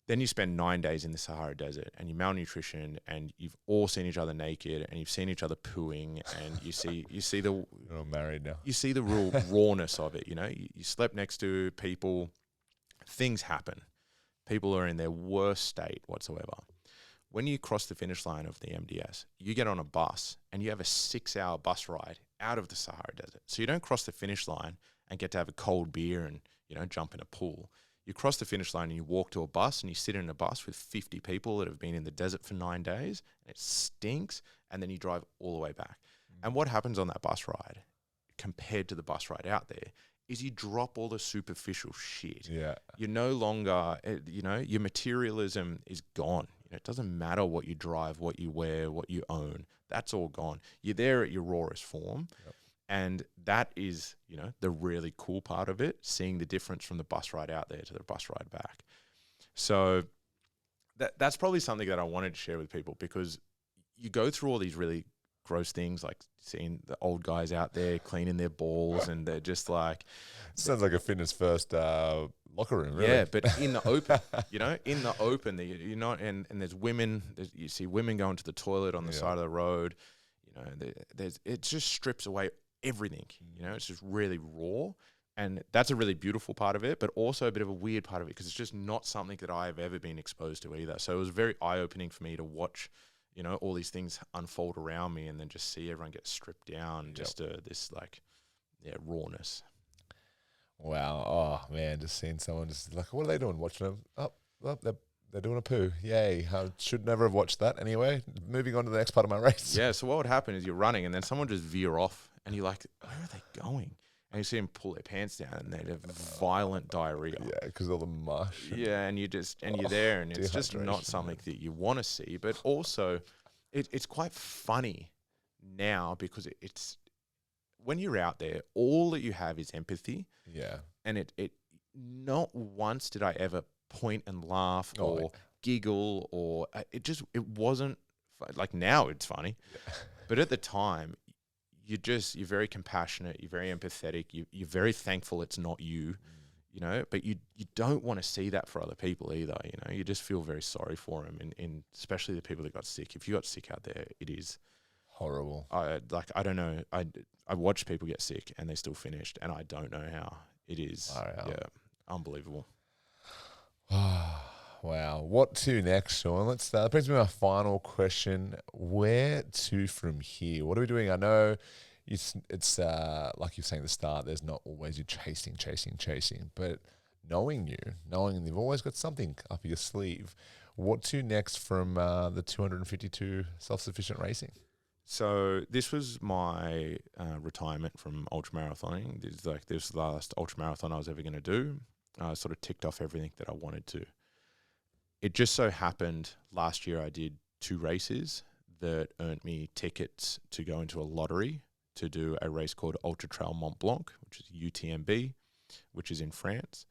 Then you spend 9 days in the Sahara Desert and you're malnutrition and you've all seen each other naked and you've seen each other pooing and you see the I'm married now. You see the real rawness of it. You slept next to people. Things happen. People are in their worst state whatsoever. When you cross the finish line of the MDS, you get on a bus and you have a 6-hour bus ride out of the Sahara Desert. So you don't cross the finish line and get to have a cold beer and, jump in a pool. You cross the finish line and you walk to a bus and you sit in a bus with 50 people that have been in the desert for 9 days and it stinks, and then you drive all the way back. And what happens on that bus ride compared to the bus ride out there is you drop all the superficial shit. Yeah. You're no longer, your materialism is gone. It doesn't matter what you drive, what you wear, what you own. That's all gone. You're there at your rawest form. Yep. And that is, the really cool part of it, seeing the difference from the bus ride out there to the bus ride back. So that's probably something that I wanted to share with people, because you go through all these really gross things, like seeing the old guys out there cleaning their balls, and they're just like... Sounds like a fitness first locker room, really. Yeah, but in the open, in the open, you're not, and there's women, you see women going to the toilet on the side of the road, it just strips away everything, it's just really raw. And that's a really beautiful part of it, but also a bit of a weird part of it, because it's just not something that I've ever been exposed to either. So it was very eye-opening for me to watch, all these things unfold around me, and then just see everyone get stripped down, just this rawness. Wow. Oh, man, just seeing someone just like, what are they doing? Watching them? Oh, they're doing a poo. Yay. I should never have watched that anyway. Moving on to the next part of my race. Yeah, so what would happen is you're running, and then someone just veer off, and you're like, where are they going? And you see them pull their pants down, and they have violent diarrhea. Yeah, because all the mush. Yeah, and you're there, and it's just not something that you want to see. But also, it's quite funny now, because it's when you're out there, all that you have is empathy. Yeah. And it not once did I ever point and laugh or giggle, or it wasn't like, now it's funny. Yeah. But at the time, you're very compassionate, you're very empathetic, you're very thankful it's not you, but you don't want to see that for other people either, you just feel very sorry for them, and especially the people that got sick. If you got sick out there, it is horrible. I don't know. I watched people get sick and they still finished, and I don't know how. It is, unbelievable. Wow. What to next, Sean? That brings me to my final question. Where to from here? What are we doing? I know it's like you're saying at the start, there's not always you chasing, but knowing you've always got something up your sleeve. What to next from the 252 self-sufficient racing? So this was my retirement from ultramarathoning. This was the last ultramarathon I was ever going to do. I sort of ticked off everything that I wanted to. It just so happened last year I did 2 races that earned me tickets to go into a lottery to do a race called Ultra Trail Mont Blanc, which is UTMB, which is in France.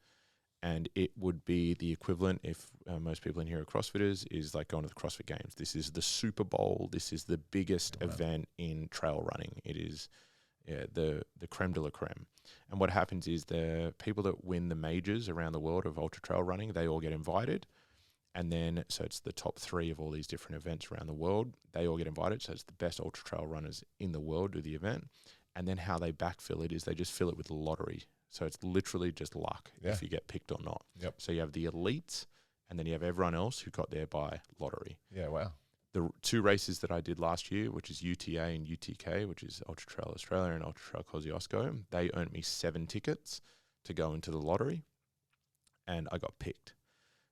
And it would be the equivalent, if most people in here are CrossFitters, is like going to the CrossFit Games. This is the Super Bowl. This is the biggest event in trail running. It is the creme de la creme. And what happens is the people that win the majors around the world of ultra trail running, they all get invited. And then, so it's the top 3 of all these different events around the world. They all get invited. So it's the best ultra trail runners in the world do the event. And then how they backfill it is they just fill it with lottery. So it's literally just luck if you get picked or not. Yep. So you have the elites, and then you have everyone else who got there by lottery. Yeah, wow. The 2 races that I did last year, which is UTA and UTK, which is Ultra Trail Australia and Ultra Trail Kosciuszko, they earned me 7 tickets to go into the lottery, and I got picked.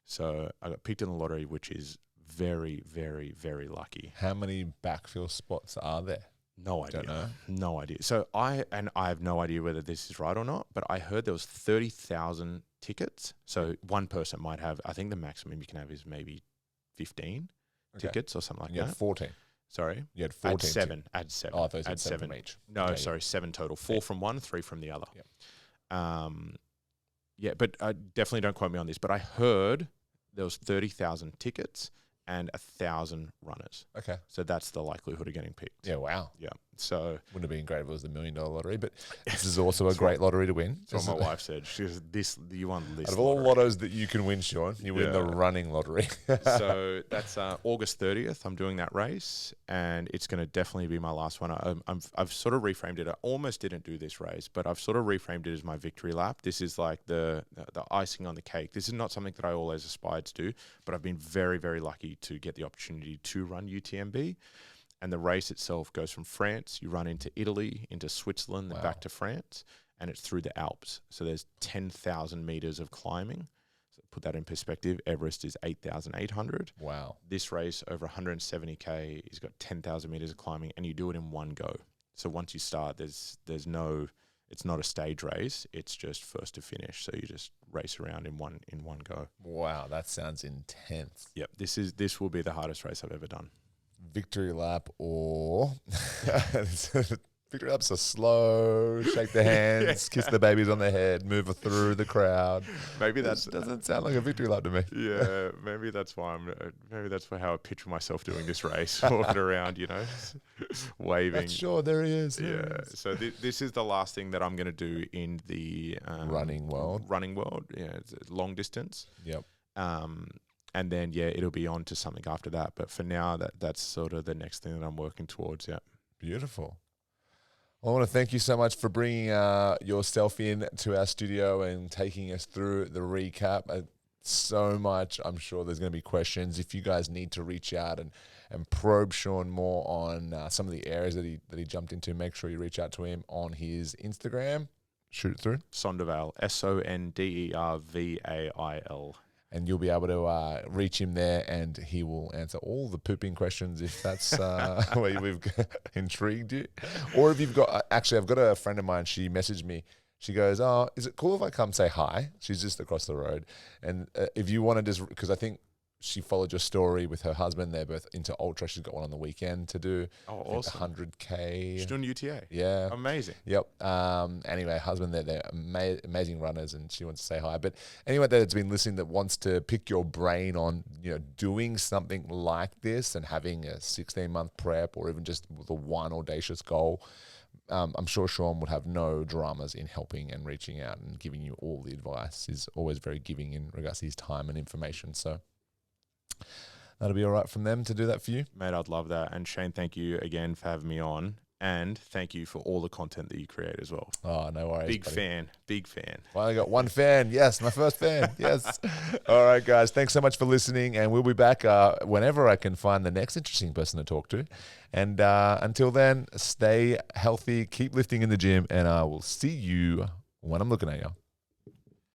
So I got picked in the lottery, which is very, very, very lucky. How many backfill spots are there? No idea. Don't know. No idea. So I have no idea whether this is right or not, but I heard there was 30,000 tickets. So one person might have, I think the maximum you can have is maybe 15 tickets or something like that. You had 14. Sorry? You had 14. Add 7. Oh, I thought you said add 7 from each. No, Okay, sorry, 7 total. 4 from one, 3 from the other. Yep. But definitely don't quote me on this, but I heard there was 30,000 tickets and 1,000 runners. Okay. So that's the likelihood of getting picked. Yeah, wow. Yeah. So wouldn't have been great if it was the $1 million lottery, but this is also a great lottery to win. That's what my wife said. She goes, you won this out of all lottos that you can win, Sean, you win the running lottery. So that's August 30th. I'm doing that race, and it's going to definitely be my last one. I've sort of reframed it. I almost didn't do this race, but I've sort of reframed it as my victory lap. This is like the icing on the cake. This is not something that I always aspired to do, but I've been very, very lucky to get the opportunity to run UTMB. And the race itself goes from France, you run into Italy, into Switzerland, then back to France, and it's through the Alps. So there's 10,000 meters of climbing. So put that in perspective, Everest is 8,800. Wow. This race, over 170K, has got 10,000 meters of climbing, and you do it in one go. So once you start, it's it's not a stage race. It's just first to finish. So you just race around in one go. Wow, that sounds intense. Yep. This will be the hardest race I've ever done. Victory lap or victory laps are slow, shake the hands, kiss the babies on the head, move through the crowd. Maybe that doesn't sound like a victory lap to me. Yeah, maybe that's why maybe that's how I picture myself doing this race, walking around, waving. Sure, there he is. So this is the last thing that I'm going to do in the running world. Yeah, it's long distance. Yep. And then it'll be on to something after that. But for now, that's sort of the next thing that I'm working towards. Yeah. Beautiful. I want to thank you so much for bringing yourself in to our studio and taking us through the recap. So much. I'm sure there's going to be questions. If you guys need to reach out and probe Sean more on some of the areas that he jumped into, make sure you reach out to him on his Instagram. Shoot it through. Sondervail, Sondervail. And you'll be able to reach him there, and he will answer all the pooping questions if that's where we've intrigued you. Or if you've got, actually, I've got a friend of mine, she messaged me. She goes, "Oh, is it cool if I come say hi?" She's just across the road. And if you want to just, because I think she followed your story with her husband. They're both into ultra. She's got one on the weekend to do. Oh, awesome. 100K. She's doing UTA. Yeah. Amazing. Yep. Anyway, husband, they're amazing runners, and she wants to say hi. But anyone that's been listening that wants to pick your brain on, doing something like this and having a 16-month prep or even just the one audacious goal, I'm sure Sean would have no dramas in helping and reaching out and giving you all the advice. He's always very giving in regards to his time and information. So that'll be all right from them to do that for you. Mate, I'd love that. And Shane, thank you again for having me on. And thank you for all the content that you create as well. Oh, no worries. Big fan. Well, I got one fan. Yes, my first fan. Yes. All right, guys. Thanks so much for listening. And we'll be back whenever I can find the next interesting person to talk to. And until then, stay healthy, keep lifting in the gym, and I will see you when I'm looking at you.